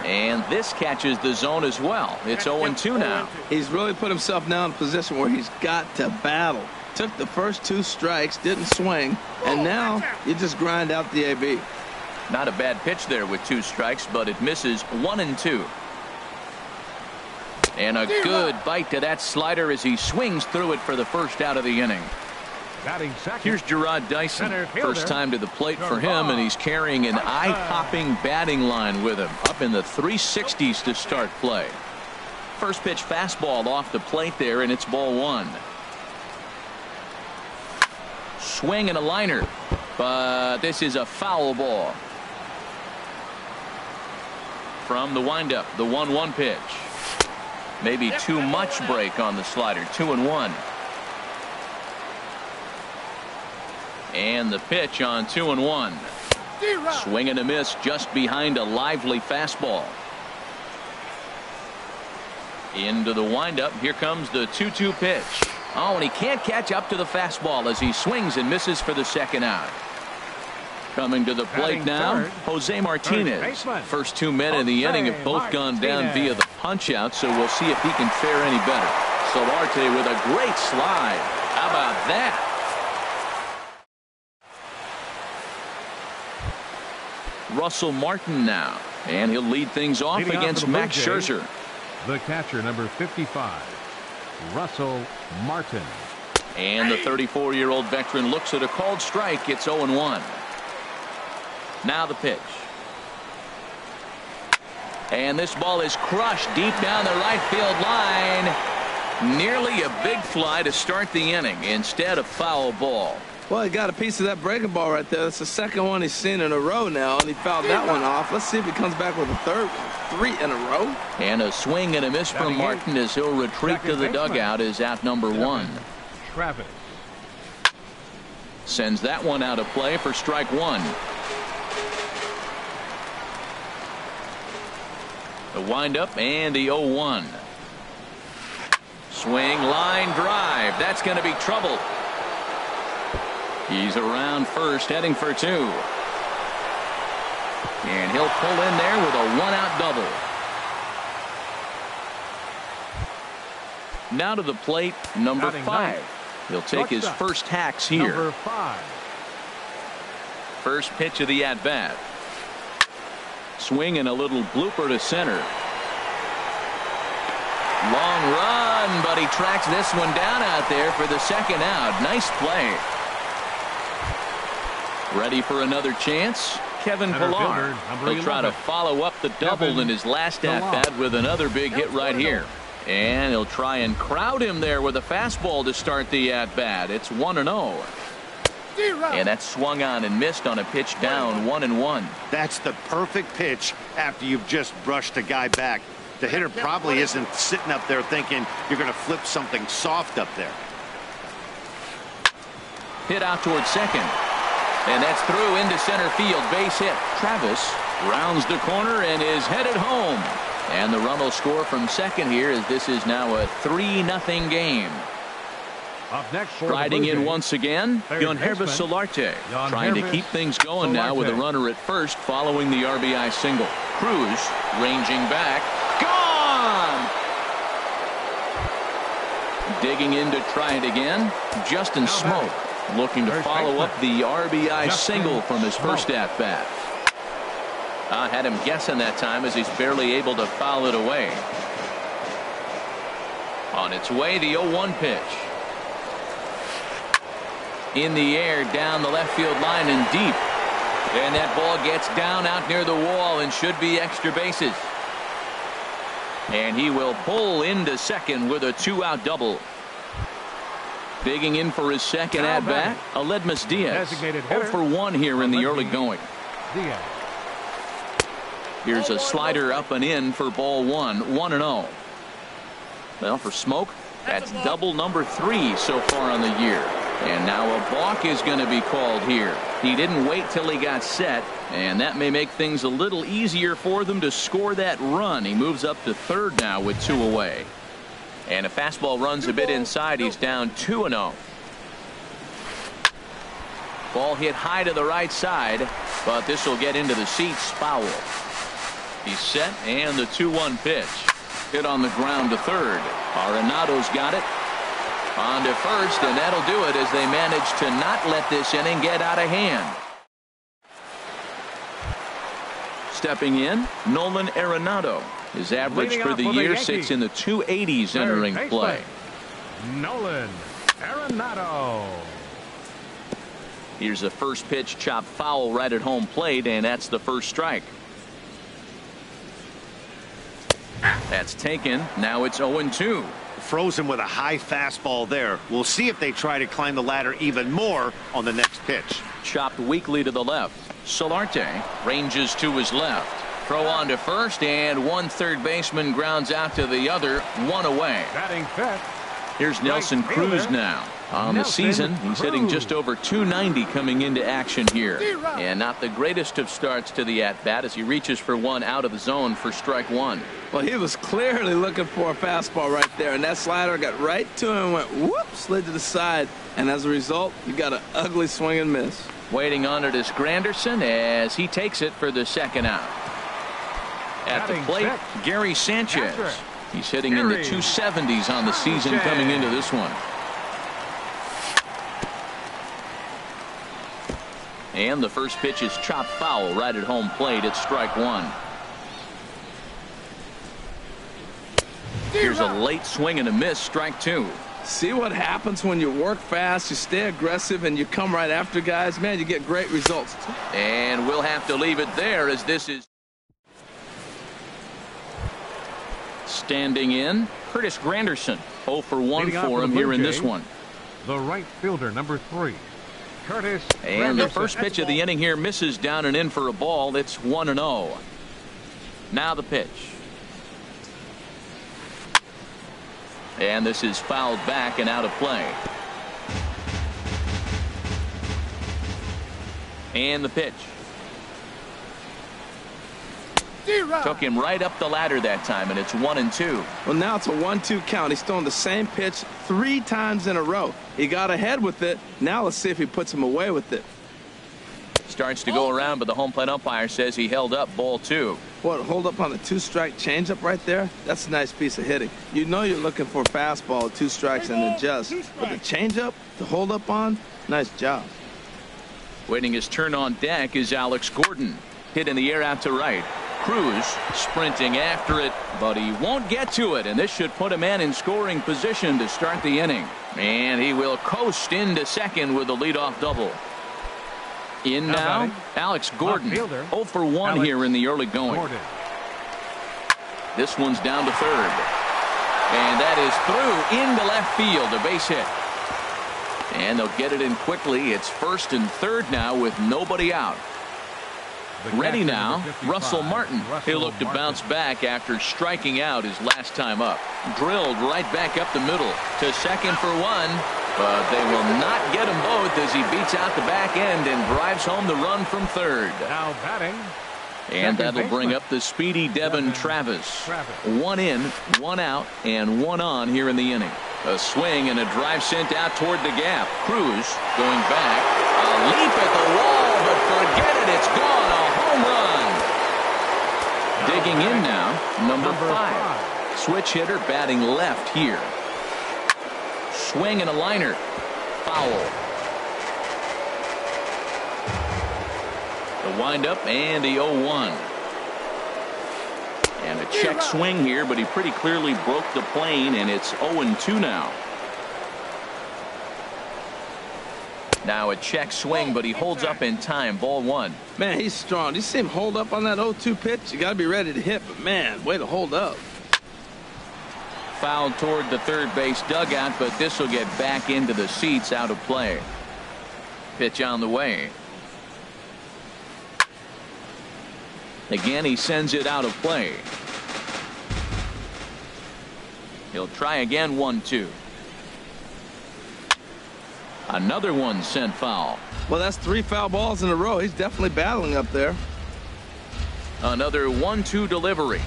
And this catches the zone as well. It's 0-2 now. He's really put himself now in a position where he's got to battle. Took the first 2 strikes, didn't swing, and now you just grind out the AB. Not a bad pitch there with 2 strikes, but it misses 1-2. And a good bite to that slider as he swings through it for the first out of the inning. Here's Gerard Dyson. First time to the plate for him, and he's carrying an eye-popping batting line with him. Up in the 360s to start play. First pitch fastball off the plate there, and it's ball 1. Swing and a liner, but this is a foul ball. From the windup, the 1-1 pitch. Maybe too much break on the slider. 2-1. And the pitch on 2-1. Swing and a miss just behind a lively fastball. Into the windup. Here comes the 2-2 pitch. Oh, and he can't catch up to the fastball as he swings and misses for the second out. Coming to the plate now, Jose Martinez. First 2 men in the inning have both gone down via the punch-out, so we'll see if he can fare any better. Solarte with a great slide. How about that? Russell Martin now, and he'll lead things off against Max Scherzer. The catcher, number 55, Russell Martin. And the 34-year-old veteran looks at a called strike. It's 0-1. Now the pitch. And this ball is crushed deep down the right field line. Nearly a big fly to start the inning instead of foul ball. Well, he got a piece of that breaking ball right there. That's the second one he's seen in a row now, and he fouled that one off. Let's see if he comes back with a third one. 3 in a row. And a swing and a miss from Martin as he'll retreat to the dugout as out number 1. Travis sends that one out of play for strike 1. The windup and the 0-1. Swing, line drive. That's going to be trouble. He's around first, heading for 2. And he'll pull in there with a 1-out double. Now to the plate, number 5. He'll take his first hacks here. Number 5. First pitch of the at-bat. Swing and a little blooper to center. Long run, but he tracks this one down out there for the second out. Nice play. Ready for another chance? Kevin Pillar. He'll try to follow up the double in his last at-bat with another big hit right here. And he'll try and crowd him there with a fastball to start the at-bat. It's 1-0. And that's swung on and missed on a pitch down 1-1. That's the perfect pitch after you've just brushed a guy back. The hitter probably isn't sitting up there thinking you're going to flip something soft up there. Hit out towards second. And that's through into center field. Base hit. Travis rounds the corner and is headed home. And the run will score from second here as this is now a 3-0 game. Up next, riding in once again, Yangervis Solarte, trying to keep things going now with a runner at first following the RBI single. Cruz ranging back. Gone! Digging in to try it again. Justin Smoke looking to follow up the RBI single from his first at-bat. I had him guessing that time as he's barely able to foul it away. On its way, the 0-1 pitch. In the air, down the left field line and deep. And that ball gets down out near the wall and should be extra bases. And he will pull into second with a 2-out double. Digging in for his second at-bat, Aledmys Diaz. 0 for 1 here in the early going. Here's a slider up and in for ball 1, 1-0. Well, for Smoke, that's double number 3 so far on the year. And now a balk is going to be called here. He didn't wait till he got set, and that may make things a little easier for them to score that run. He moves up to third now with 2 away. And a fastball runs a bit inside. He's down 2-0. Ball hit high to the right side, but this will get into the seats. Foul. He's set, and the 2-1 pitch. Hit on the ground to third. Arenado's got it. On to first, and that'll do it as they manage to not let this inning get out of hand. Stepping in, Nolan Arenado. His average for the year sits in the 280s entering play. Nolan Arenado. Here's a first pitch chop foul right at home plate, and that's the first strike. That's taken. Now it's 0-2. Frozen with a high fastball there. We'll see if they try to climb the ladder even more on the next pitch. Chopped weakly to the left. Solarte ranges to his left. Throw on to first, and one third baseman grounds out to the other. 1 away. Batting fifth. Here's Nelson Cruz now. On the season, he's hitting just over 290 coming into action here. And not the greatest of starts to the at-bat as he reaches for one out of the zone for strike 1. Well, he was clearly looking for a fastball right there, and that slider got right to him and went whoop, slid to the side. And as a result, you got an ugly swing and miss. Waiting on it is Granderson as he takes it for the second out. At the plate, Gary Sanchez. He's hitting in the 270s on the season coming into this one. And the first pitch is chopped foul right at home plate at strike 1. Here's a late swing and a miss, strike 2. See what happens when you work fast, you stay aggressive, and you come right after guys. Man, you get great results. And we'll have to leave it there as this is Standing in, Curtis Granderson. 0 for 1 Leading off for for him the here Blue in this Jays, one. The right fielder, number 3, Curtis And the Granderson. first pitch of the inning here misses down and in for a ball. It's 1-0. Now the pitch. And this is fouled back and out of play. And the pitch. Took him right up the ladder that time, and it's 1-2. Well, now it's a 1-2 count. He's throwing the same pitch 3 times in a row. He got ahead with it. Now let's see if he puts him away with it. Starts to go around, but the home plate umpire says he held up. Ball 2. What, hold up on the 2-strike changeup right there? That's a nice piece of hitting. You know you're looking for a fastball, 2 strikes, and adjust. But the changeup to hold up on, nice job. Waiting his turn on deck is Alex Gordon. Hit in the air out to right. Cruz sprinting after it, but he won't get to it, and this should put a man in scoring position to start the inning. And he will coast into second with a leadoff double. In now, Alex Gordon. 0 for 1 here in the early going. This one's down to third. And that is through into left field, a base hit. And they'll get it in quickly. It's first and third now with nobody out. Ready now, Russell Martin. He'll look to bounce back after striking out his last time up. Drilled right back up the middle to second for 1. But they will not get them both as he beats out the back end and drives home the run from third. Now batting. And that'll bring up the speedy Devin Travis. 1 in, 1 out, and 1 on here in the inning. A swing and a drive sent out toward the gap. Cruz going back. A leap at the wall, but forget it. It's gone. A home run. Digging in now, number 5. Switch hitter batting left here. Swing and a liner. Foul. The windup and the 0-1. And a check swing here, but he pretty clearly broke the plane, and it's 0-2 now. Now a check swing, but he holds up in time. Ball 1. Man, he's strong. You see him hold up on that 0-2 pitch? You got to be ready to hit, but man, way to hold up. Fouled toward the third base dugout, but this will get back into the seats, out of play. Pitch on the way. Again, he sends it out of play. He'll try again. 1-2. Another one sent foul. Well, that's 3 foul balls in a row. He's definitely battling up there. Another 1-2 delivery.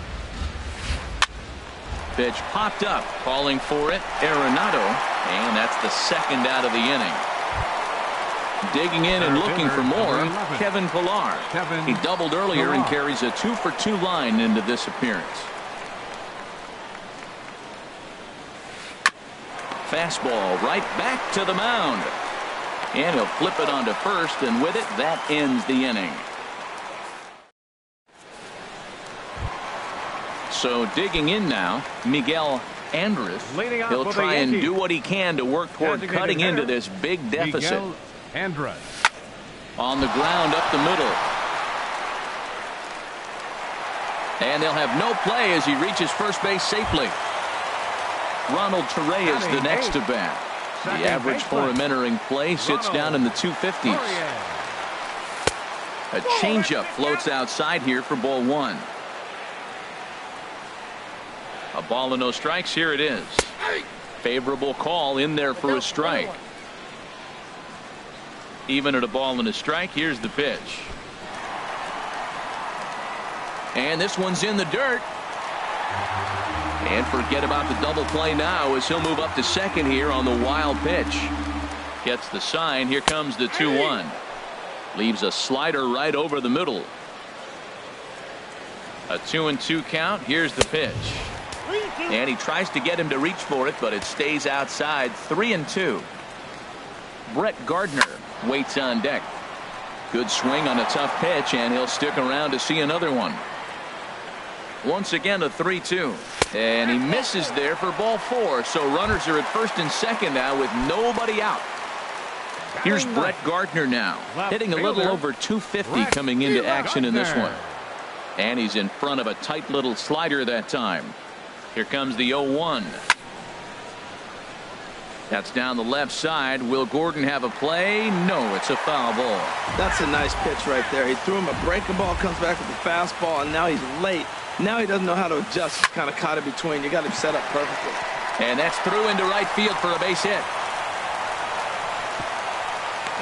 Pitch popped up, calling for it, Arenado, and that's the second out of the inning. Digging in and looking for more, Kevin Pillar. He doubled earlier and carries a 2-for-2 line into this appearance. Fastball right back to the mound. And he'll flip it onto first, and with it, that ends the inning. So digging in now, Miguel Andres. He'll try and do what he can to work toward cutting into this big deficit. Miguel Andres. On the ground up the middle. And they'll have no play as he reaches first base safely. Ronald Torreyes is the next to bat. The average for him entering play sits down in the 250s. A changeup floats outside here for ball 1. A ball and no strikes. Here it is. Favorable call in there for a strike. Even at a ball and a strike, here's the pitch. And this one's in the dirt. And forget about the double play now as he'll move up to second here on the wild pitch. Gets the sign. Here comes the 2-1. Leaves a slider right over the middle. A 2-2 count. Here's the pitch. And he tries to get him to reach for it, but it stays outside. 3-2. Brett Gardner waits on deck. Good swing on a tough pitch, and he'll stick around to see another one. Once again, a 3-2. And he misses there for ball 4. So runners are at first and second now with nobody out. Here's Brett Gardner now, hitting a little over 250 coming into action in this one. And he's in front of a tight little slider that time. Here comes the 0-1. That's down the left side. Will Gordon have a play? No, it's a foul ball. That's a nice pitch right there. He threw him a breaking ball, comes back with the fastball, and now he's late. Now he doesn't know how to adjust. He's kind of caught in between. You got him set up perfectly. And that's through into right field for a base hit.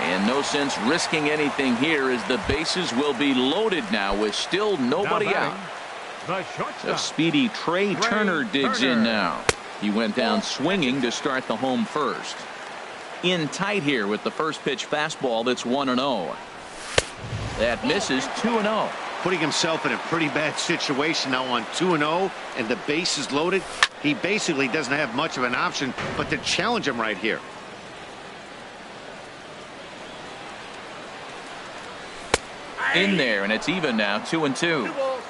And no sense risking anything here as the bases will be loaded now with still nobody out. The speedy Trey Turner digs in now. He went down swinging to start the home first. In tight here with the first pitch fastball that's 1-0. That misses 2-0. Putting himself in a pretty bad situation now on 2-0 and the base is loaded. He basically doesn't have much of an option but to challenge him right here. In there, and it's even now, 2-2.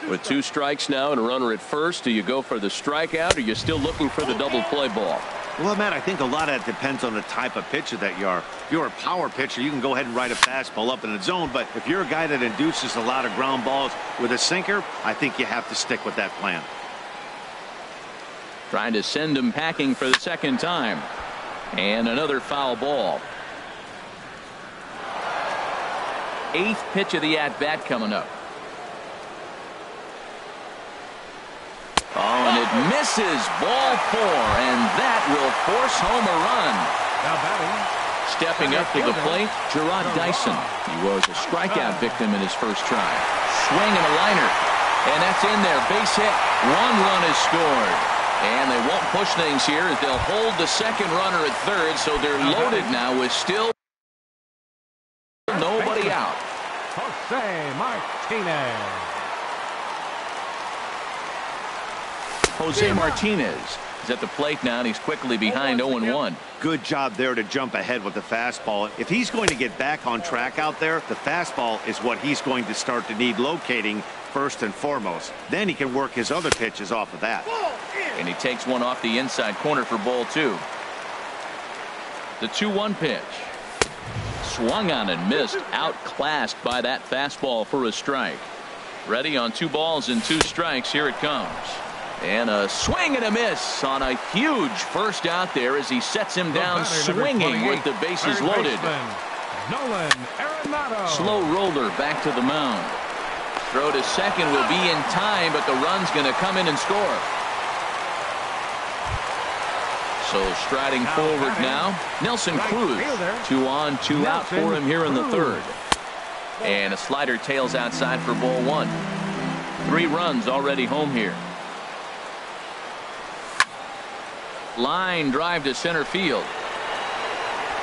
With 2 strikes now and a runner at first, do you go for the strikeout or are you still looking for the double play ball? Well, Matt, I think a lot of that depends on the type of pitcher that you are. If you're a power pitcher, you can go ahead and ride a fastball up in the zone. But if you're a guy that induces a lot of ground balls with a sinker, I think you have to stick with that plan. Trying to send him packing for the second time. And another foul ball. 8th pitch of the at-bat coming up. Oh, and it misses. Ball 4, and that will force home a run. Now batting. Stepping up to the plate, Gerard Dyson. He was a strikeout victim in his first try. Swing and a liner. And that's in there. Base hit. 1 run is scored. And they won't push things here as they'll hold the second runner at third, so they're loaded now with still nobody out. Jose Martinez. Jose Martinez is at the plate now, and he's quickly behind 0-1. Good job there to jump ahead with the fastball. If he's going to get back on track out there, the fastball is what he's going to start to need locating first and foremost. Then he can work his other pitches off of that. And he takes one off the inside corner for ball 2. The 2-1 pitch. Swung on and missed. Outclassed by that fastball for a strike. Ready on 2 balls and 2 strikes. Here it comes. And a swing and a miss on a huge first out there as he sets him down swinging with the bases loaded. Nolan Arenado. Slow roller back to the mound. Throw to second will be in time, but the run's going to come in and score. So striding forward now, Nelson Cruz. 2 on, 2 out for him here in the third. And a slider tails outside for ball 1. 3 runs already home here. Line drive to center field.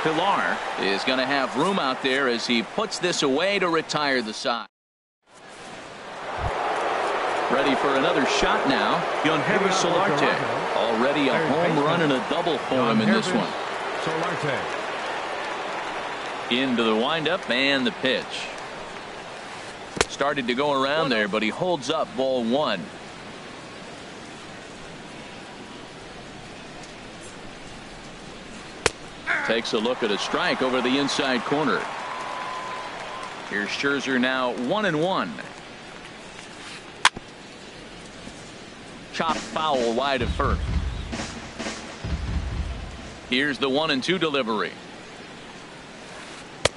Pilar is going to have room out there as he puts this away to retire the side. Ready for another shot now. Yangervis Solarte. Already a home run and a double for him in this one. Solarte. Into the windup and the pitch. Started to go around there, but he holds up ball 1. Takes a look at a strike over the inside corner. Here's Scherzer now 1-1. Chop foul wide of first. Here's the 1-2 delivery.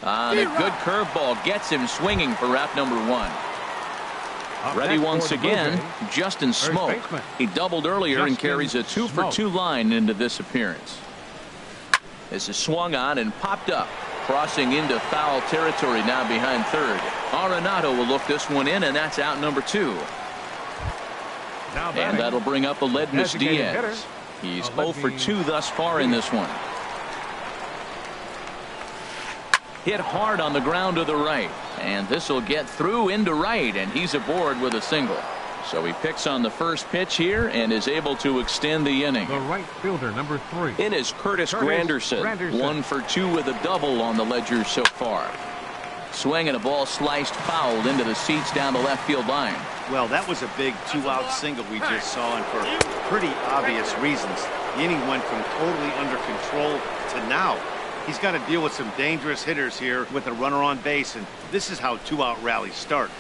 And a good curveball gets him swinging for route number 1. Ready once again, Justin Smoak. He doubled earlier and carries a 2-for-2 line into this appearance. This is swung on and popped up, crossing into foul territory now behind third. Arenado will look this one in, and that's out number 2. And that'll bring up Aledmys Diaz. He's 0 for 2 thus far in this one. Hit hard on the ground to the right, and this will get through into right, and he's aboard with a single. So he picks on the first pitch here and is able to extend the inning. The right fielder, number 3. In is Curtis Granderson. 1 for 2 with a double on the ledger so far. Swing and a ball sliced fouled into the seats down the left field line. Well, that was a big 2-out single we just saw, and for pretty obvious reasons. The inning went from totally under control to now. He's got to deal with some dangerous hitters here with a runner on base, and this is how 2-out rallies start.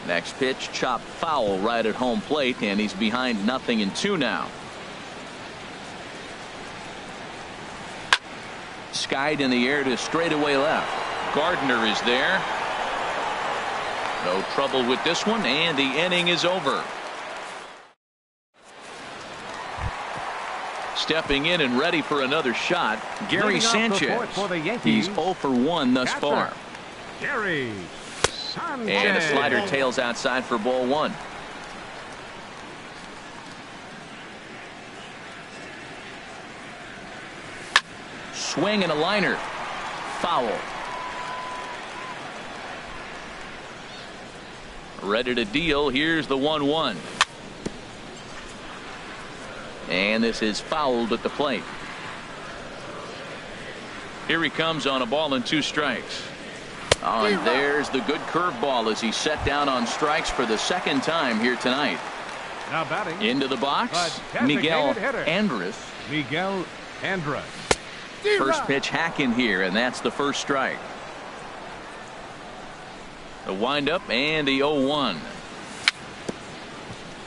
Next pitch, chopped foul right at home plate, and he's behind 0-2 now. Skied in the air to straightaway left. Gardner is there. No trouble with this one, and the inning is over. Stepping in and ready for another shot, Gary Sanchez. He's 0 for 1 thus far. Gary Sanchez. And a slider tails outside for ball 1. Swing and a liner. Foul. Ready to deal. Here's the 1-1. And this is fouled at the plate. Here he comes on a ball and 2 strikes. Oh, and there's the good curveball as he's set down on strikes for the second time here tonight. Now batting into the box, Miguel Andres. Miguel Andres. First pitch hack in here, and that's the first strike. The windup and the 0-1.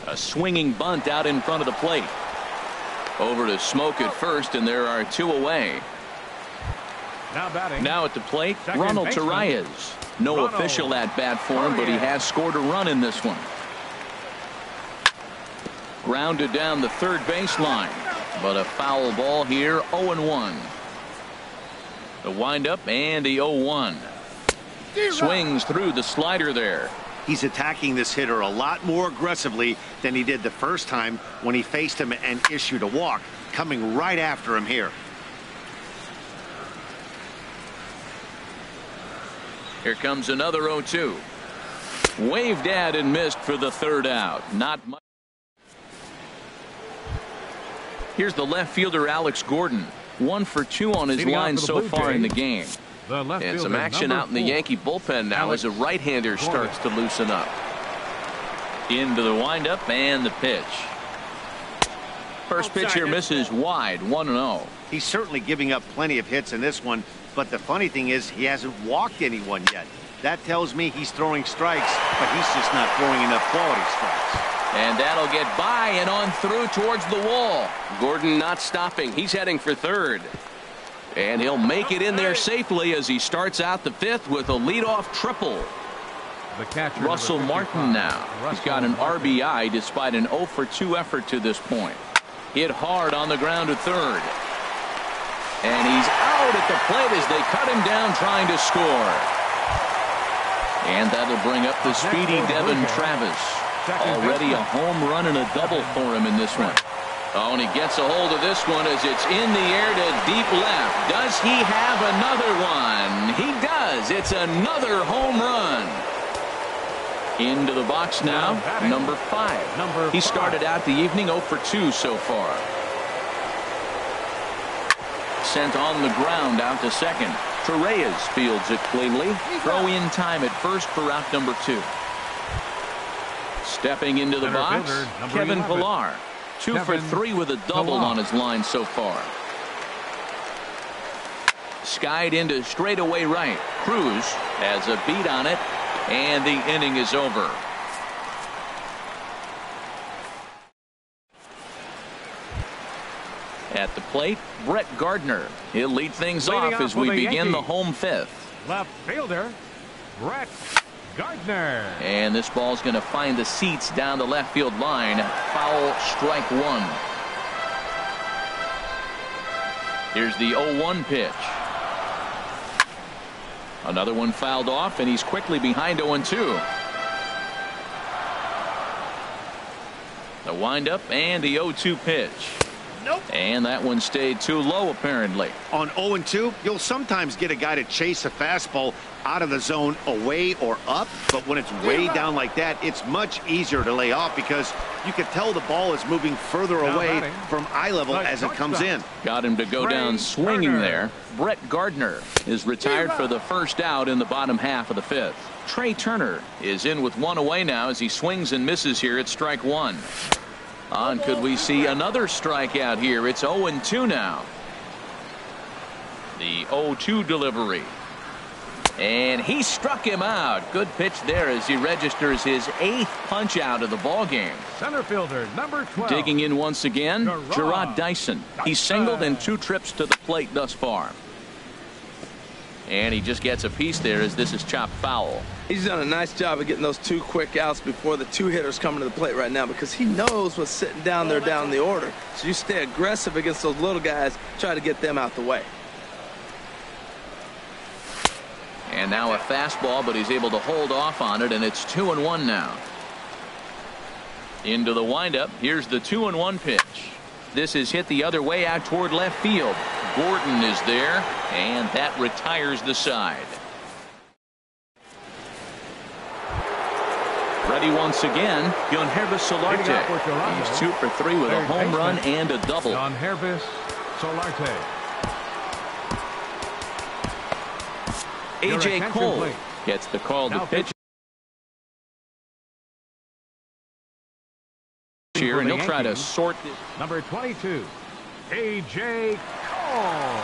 A swinging bunt out in front of the plate. Over to Smoke at first, and there are 2 away. Now batting. Now at the plate, Second Ronald baseman. Torreyes. No Ronald official at bat for him, but he has scored a run in this one. Grounded down the third baseline, but a foul ball here, 0-1. The windup and the 0-1. Swings through the slider there. He's attacking this hitter a lot more aggressively than he did the first time when he faced him and issued a walk, coming right after him here. Here comes another 0-2. Waved at and missed for the third out. Not much. Here's the left fielder Alex Gordon. 1 for 2 on his line so far in the game. And some action out in the Yankee bullpen now as a right-hander starts to loosen up. Into the windup and the pitch. First pitch here misses wide, 1-0. He's certainly giving up plenty of hits in this one, but the funny thing is he hasn't walked anyone yet. That tells me he's throwing strikes, but he's just not throwing enough quality strikes. And that'll get by and on through towards the wall. Gordon not stopping. He's heading for third. And he'll make it in there safely as he starts out the 5th with a leadoff triple. The catcher, Russell Martin now. He's got an RBI despite an 0 for 2 effort to this point. Hit hard on the ground to third. And he's out at the plate as they cut him down trying to score. And that'll bring up the speedy Devin Travis. Already a home run and a double for him in this one. Oh, and he gets a hold of this one as it's in the air to deep left. Does he have another one? He does. It's another home run. Into the box now, number 5. He started out the evening 0 for 2 so far. Sent on the ground out to second. Torreyes fields it cleanly. Throw in time at first for out number 2. Stepping into the box, Kevin Pillar. 2 for 3 with a double on his line so far. Skied into straightaway right. Cruz has a beat on it, and the inning is over. At the plate, Brett Gardner. He'll lead things off as we begin the home 5th. Left fielder, Brett Gardner. And this ball's going to find the seats down the left field line. Foul, strike 1. Here's the 0-1 pitch. Another one fouled off, and he's quickly behind 0-2. The windup and the 0-2 pitch. Nope. And that one stayed too low, apparently. On 0-2, you'll sometimes get a guy to chase a fastball out of the zone away or up, but when it's way down like that, it's much easier to lay off because you can tell the ball is moving further away from eye level as it comes in. Got him to go down swinging there. Brett Gardner is retired for the first out in the bottom half of the 5th. Trey Turner is in with 1 away now as he swings and misses here at strike 1. On, could we see another strikeout here? It's 0-2 now. The 0-2 delivery. And he struck him out. Good pitch there as he registers his 8th punch out of the ball game. Center fielder, number 12. Digging in once again, Gerard Dyson. He's singled in 2 trips to the plate thus far. And he just gets a piece there as this is chopped foul. He's done a nice job of getting those 2 quick outs before the 2 hitters coming to the plate right now, because he knows what's sitting down there down the order. So you stay aggressive against those little guys, try to get them out the way. And now a fastball, but he's able to hold off on it, and it's 2-1 now. Into the windup. Here's the 2-1 pitch. This is hit the other way out toward left field. Gordon is there, and that retires the side. Ready once again, Yangervis Solarte. He's 2 for 3 with a home run and a double. Yangervis Solarte. A.J. Cole gets the call to pitch here, and he'll try to sort this. Number 22, A.J. Cole.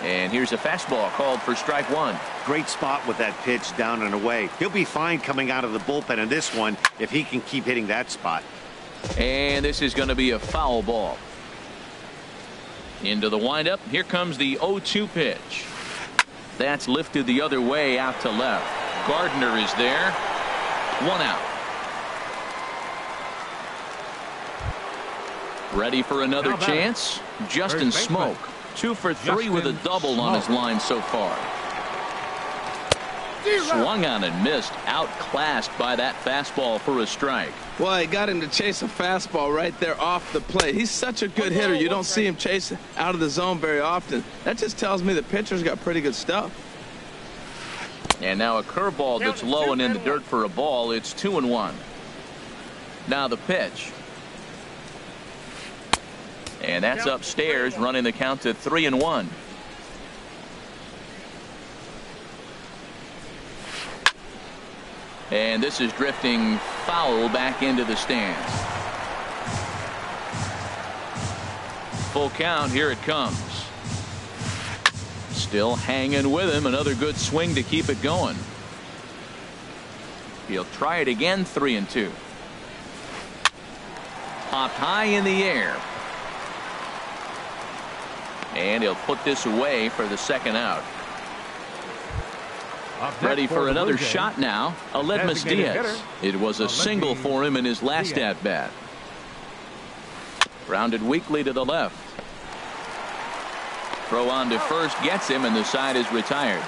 And here's a fastball called for strike 1. Great spot with that pitch down and away. He'll be fine coming out of the bullpen in this one if he can keep hitting that spot. And this is going to be a foul ball. Into the windup. Here comes the 0-2 pitch. That's lifted the other way out to left. Gardner is there. 1 out. Ready for another chance. Justin Smoak. 2 for 3 with a double on his line so far. Swung on and missed. Outclassed by that fastball for a strike. Well, he got him to chase a fastball right there off the plate. He's such a good hitter. You don't see him chase out of the zone very often. That just tells me the pitcher's got pretty good stuff. And now a curveball that's low and in the dirt for a ball. It's 2-1. Now the pitch. And that's upstairs, running the count to 3-1. And this is drifting foul back into the stands. Full count. Here it comes. Still hanging with him. Another good swing to keep it going. He'll try it again. 3-2. Popped high in the air. And he'll put this away for the 2nd out. Ready for another shot now. Aledmys Diaz. It was a single for him in his last at bat. Grounded weakly to the left. Throw on to first gets him, and the side is retired.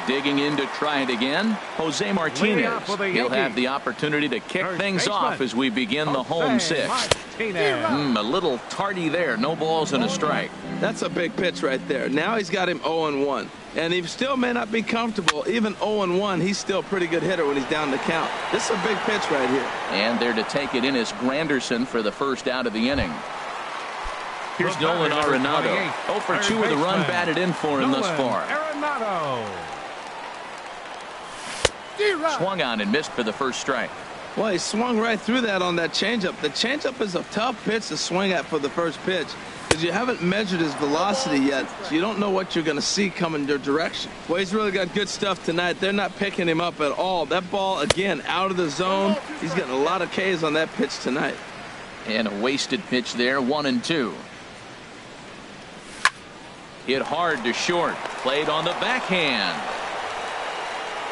Digging in to try it again, Jose Martinez. He'll have the opportunity to kick things off as we begin the home 6th. A little tardy there. No balls and a strike. That's a big pitch right there. Now he's got him 0-1. And he still may not be comfortable. Even 0-1, he's still a pretty good hitter when he's down the count. This is a big pitch right here. And there to take it in is Granderson for the first out of the inning. Here's Nolan Arenado. 0 for 2 with a run batted in for him thus far. Swung on and missed for the first strike. Well, he swung right through that on that changeup. The changeup is a tough pitch to swing at for the first pitch, because you haven't measured his velocity yet, so you don't know what you're going to see coming your direction. Well, he's really got good stuff tonight. They're not picking him up at all. That ball, again, out of the zone. He's getting a lot of Ks on that pitch tonight. And a wasted pitch there. 1-2. Hit hard to short. Played on the backhand.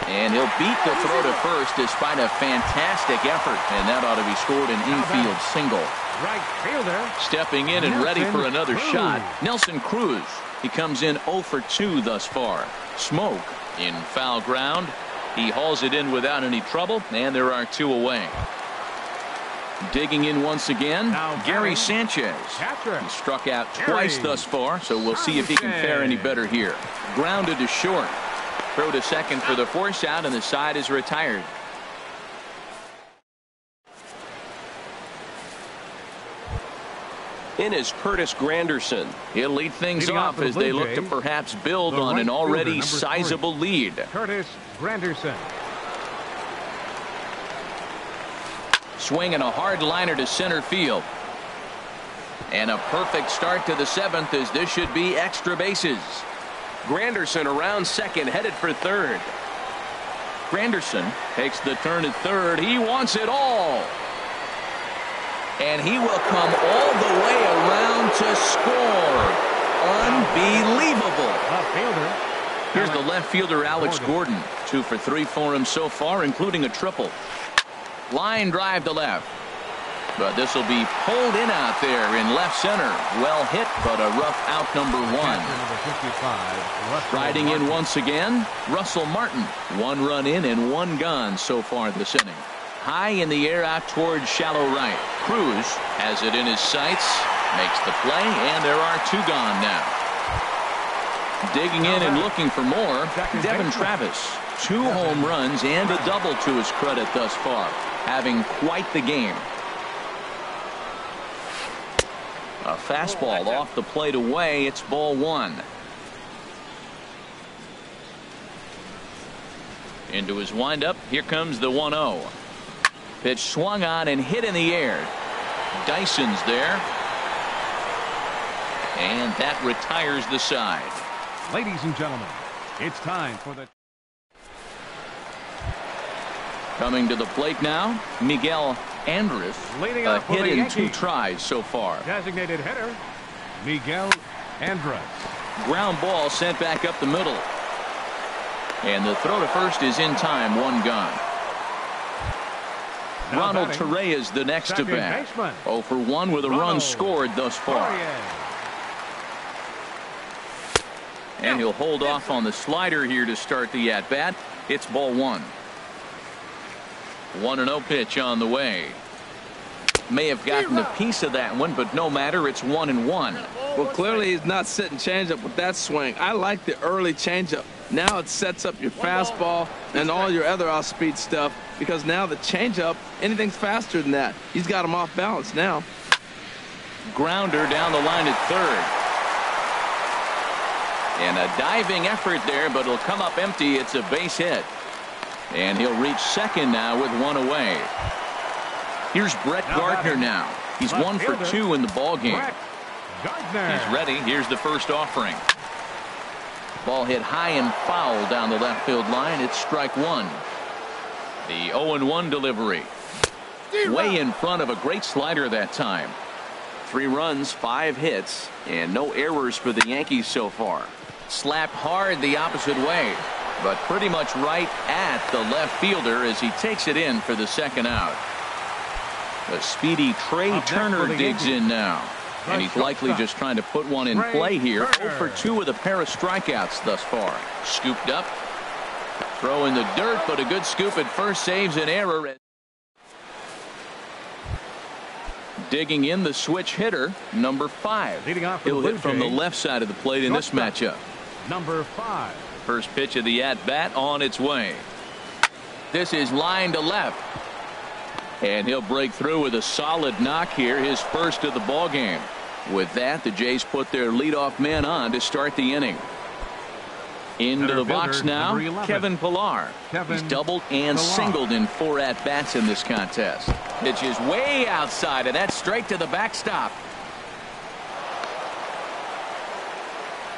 And he'll beat the throw to first despite a fantastic effort. And that ought to be scored an infield single. Right fielder. Stepping in and ready for another shot. Nelson Cruz. He comes in 0 for 2 thus far. Smoak in foul ground. He hauls it in without any trouble, and there are 2 away. Digging in once again, Gary Sanchez. He struck out twice thus far, so we'll see if he can fare any better here. Grounded to short. Throw to second for the force out, and the side is retired. In is Curtis Granderson. He'll lead things off as they look to perhaps build on an already sizable lead. Curtis Granderson. Swinging a hard liner to center field. And a perfect start to the 7th, as this should be extra bases. Granderson around second, headed for third. Granderson takes the turn at third. He wants it all. And he will come all the way around to score. Unbelievable. Here's the left fielder, Alex Gordon. 2 for 3 for him so far, including a triple. Line drive to left. But this will be pulled in out there in left center. Well hit, but a rough out, number 1. Riding in once again, Russell Martin. 1 run in and 1 gone so far this inning. High in the air out towards shallow right. Cruz has it in his sights, makes the play, and there are 2 gone now. Digging in and looking for more, Devin Travis. 2 home runs and a double to his credit thus far. Having quite the game. A fastball off the plate away. It's ball 1. Into his windup. Here comes the 1-0. Pitch swung on and hit in the air. Dyson's there. And that retires the side. Ladies and gentlemen, it's time for the... Coming to the plate now, Miguel Andres. A hit in 2 tries so far. Designated hitter, Miguel Andres. Ground ball sent back up the middle. And the throw to first is in time. 1 gone. Ronald Torreyes is the next to bat. 0 for 1 with a run scored thus far. And he'll hold off on the slider here to start the at-bat. It's ball 1. 1-0 pitch on the way. May have gotten a piece of that one, but no matter. It's 1-1. Well, clearly he's not sitting changeup with that swing. I like the early changeup. Now it sets up your fastball and all your other off-speed stuff, because now the changeup, anything's faster than that. He's got him off balance now. Grounder down the line at third. And a diving effort there, but it'll come up empty. It's a base hit. And he'll reach second now with 1 away. Here's Brett Gardner now. He's 1 for 2 in the ball game. He's ready. Here's the first offering. Ball hit high and foul down the left field line. It's strike 1. The 0-1 delivery. Way in front of a great slider that time. 3 runs, 5 hits, and no errors for the Yankees so far. Slapped hard the opposite way, but pretty much right at the left fielder as he takes it in for the second out. The speedy Trey Turner digs in now. And he's likely just trying to put one in play here. 0 for 2 with a pair of strikeouts thus far. Scooped up. Throw in the dirt, but a good scoop at first saves an error. Digging in the switch hitter, number 5. He'll hit from the left side of the plate in this matchup. Number 5. First pitch of the at-bat on its way. This is line to left. And he'll break through with a solid knock here, his first of the ball game. With that, the Jays put their leadoff man on to start the inning. Into the box now, Kevin Pillar. He's doubled and singled in 4 at-bats in this contest. Pitch is way outside, and that's straight to the backstop.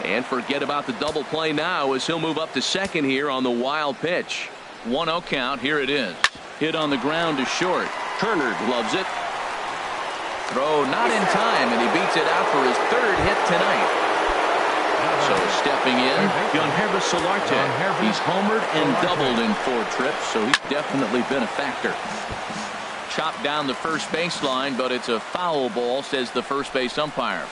And forget about the double play now as he'll move up to second here on the wild pitch. 1-0 count. Here it is. Hit on the ground to short. Turner gloves it. Throw not in time, and he beats it out for his 3rd hit tonight. So stepping in, Yangervis Solarte. He's homered and doubled in 4 trips, so he's definitely been a factor. Chopped down the first baseline, but it's a foul ball, says the first base umpire.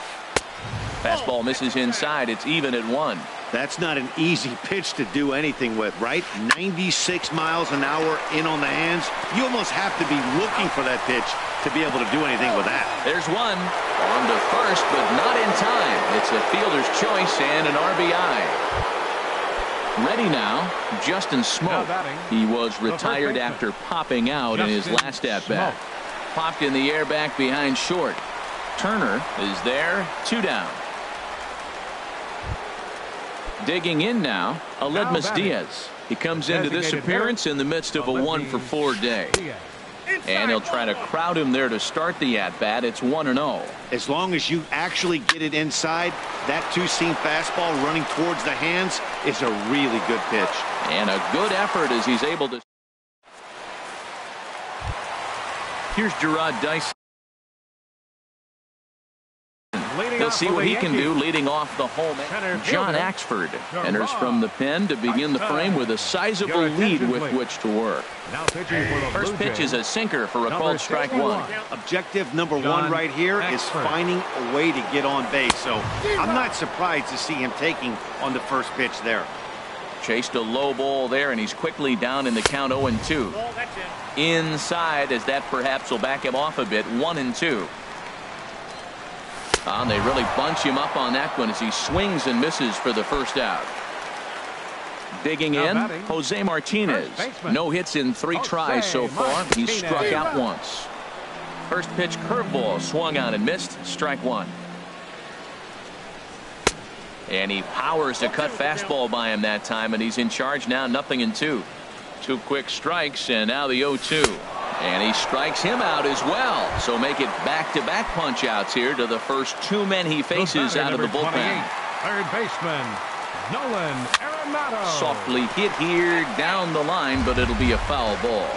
Fastball misses inside. It's even at 1. That's not an easy pitch to do anything with, right? 96 miles an hour in on the hands. You almost have to be looking for that pitch to be able to do anything with that. There's one. On to first, but not in time. It's a fielder's choice and an RBI. Ready now, Justin Smoak. He was retired after popping out in his last at-bat. Popped in the air back behind short. Turner is there, 2 down. Digging in now, Aledmys Diaz. He comes into this appearance in the midst of a 1 for 4 day. And he'll try to crowd him there to start the at-bat. It's 1-0. As long as you actually get it inside, that two-seam fastball running towards the hands is a really good pitch. And a good effort as he's able to. Here's Gerard Dyson. Let's see what he can do leading off the home. John Axford enters from the pen to begin the frame with a sizable lead with which to work. First pitch is a sinker for a called strike one. Objective number one right here is finding a way to get on base. So I'm not surprised to see him taking on the first pitch there. Chased a low ball there, and he's quickly down in the count 0-2. Inside, as that perhaps will back him off a bit, 1-2. They really bunch him up on that one as he swings and misses for the first out. Digging in, Jose Martinez. No hits in 3 tries so far. He's struck out once. First pitch curveball swung on and missed. Strike one. And he powers a cut fastball by him that time, and he's in charge now, 0-2. 2 quick strikes, and now the 0-2. And he strikes him out as well. So make it back-to-back punch-outs here to the first 2 men he faces out of the bullpen. Third baseman, Nolan Arenado. Softly hit here down the line, but it'll be a foul ball.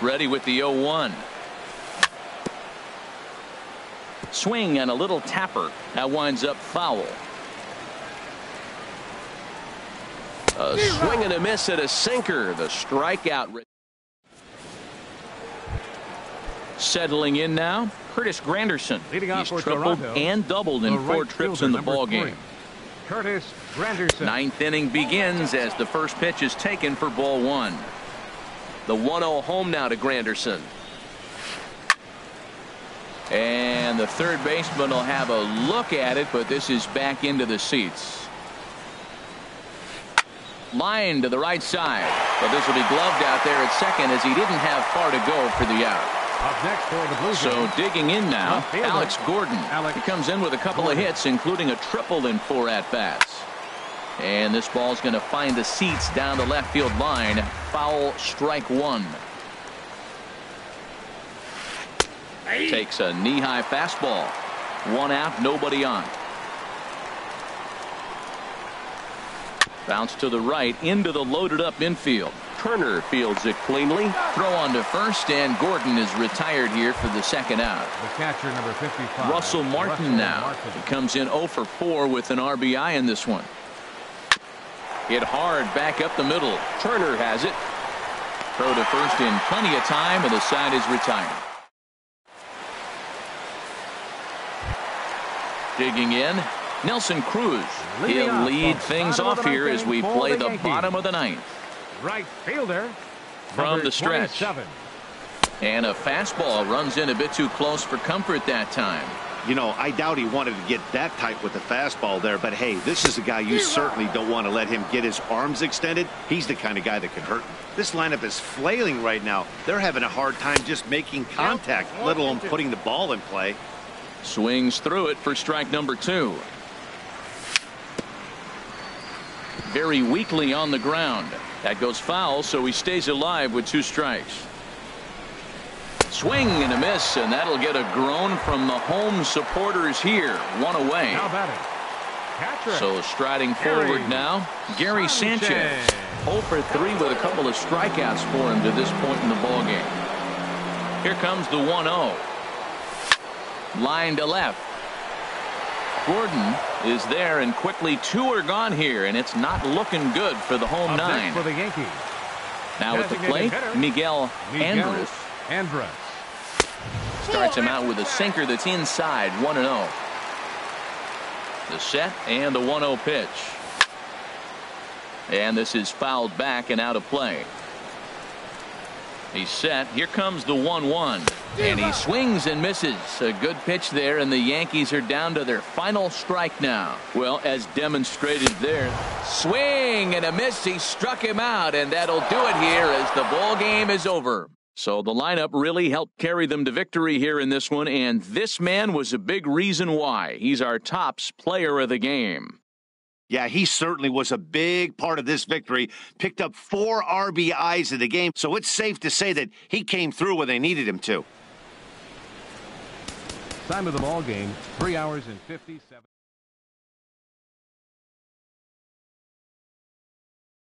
Ready with the 0-1. Swing and a little tapper. That winds up foul. A swing and a miss at a sinker. The strikeout. Settling in now, Curtis Granderson. He's tripled and doubled in 4 trips in the ball game. Curtis Granderson. 9th inning begins as the first pitch is taken for ball 1. The 1-0 home now to Granderson. And the third baseman will have a look at it, but this is back into the seats. Line to the right side, but this will be gloved out there at second as he didn't have far to go for the out. Up next for the Blue Jays. So digging in now, Alex Gordon. He comes in with a couple of hits, including a triple in 4 at-bats. And this ball's going to find the seats down the left field line. Foul, strike one. Takes a knee-high fastball. 1 out, nobody on. Bounce to the right into the loaded up infield. Turner fields it cleanly. Throw on to first, and Gordon is retired here for the second out. The catcher, number 55. Russell Martin now. He comes in 0 for 4 with an RBI in this one. Hit hard back up the middle. Turner has it. Throw to first in plenty of time, and the side is retired. Digging in, Nelson Cruz. He'll lead things off here as we play the bottom of the 9th. Right fielder from the stretch. 27. And a fastball runs in a bit too close for comfort that time. You know, I doubt he wanted to get that tight with the fastball there, but hey, this is a guy you certainly don't want to let him get his arms extended. He's the kind of guy that can hurt him. This lineup is flailing right now. They're having a hard time just making contact, let alone putting the ball in play. Swings through it for strike number 2. Very weakly on the ground. That goes foul, so he stays alive with 2 strikes. Swing and a miss, and that'll get a groan from the home supporters here. 1 away. How about it? So striding forward now, Gary Sanchez. 0 for 3 with a couple of strikeouts for him to this point in the ballgame. Here comes the 1-0. Line to left. Gordon is there, and quickly 2 are gone here, and it's not looking good for the home 9. For the Yankees. Now at the plate, Miguel Andres. Starts him out with a sinker that's inside. 1-0. The set and the 1-0 pitch. And this is fouled back and out of play. He's set. Here comes the 1-1. And he swings and misses. A good pitch there, and the Yankees are down to their final strike now. Well, as demonstrated there, swing and a miss. He struck him out, and that'll do it here as the ball game is over. So the lineup really helped carry them to victory here in this one, and this man was a big reason why. He's our tops player of the game. Yeah, he certainly was a big part of this victory. Picked up 4 RBIs in the game, so it's safe to say that he came through when they needed him to. Time of the ball game, 3 hours and 57.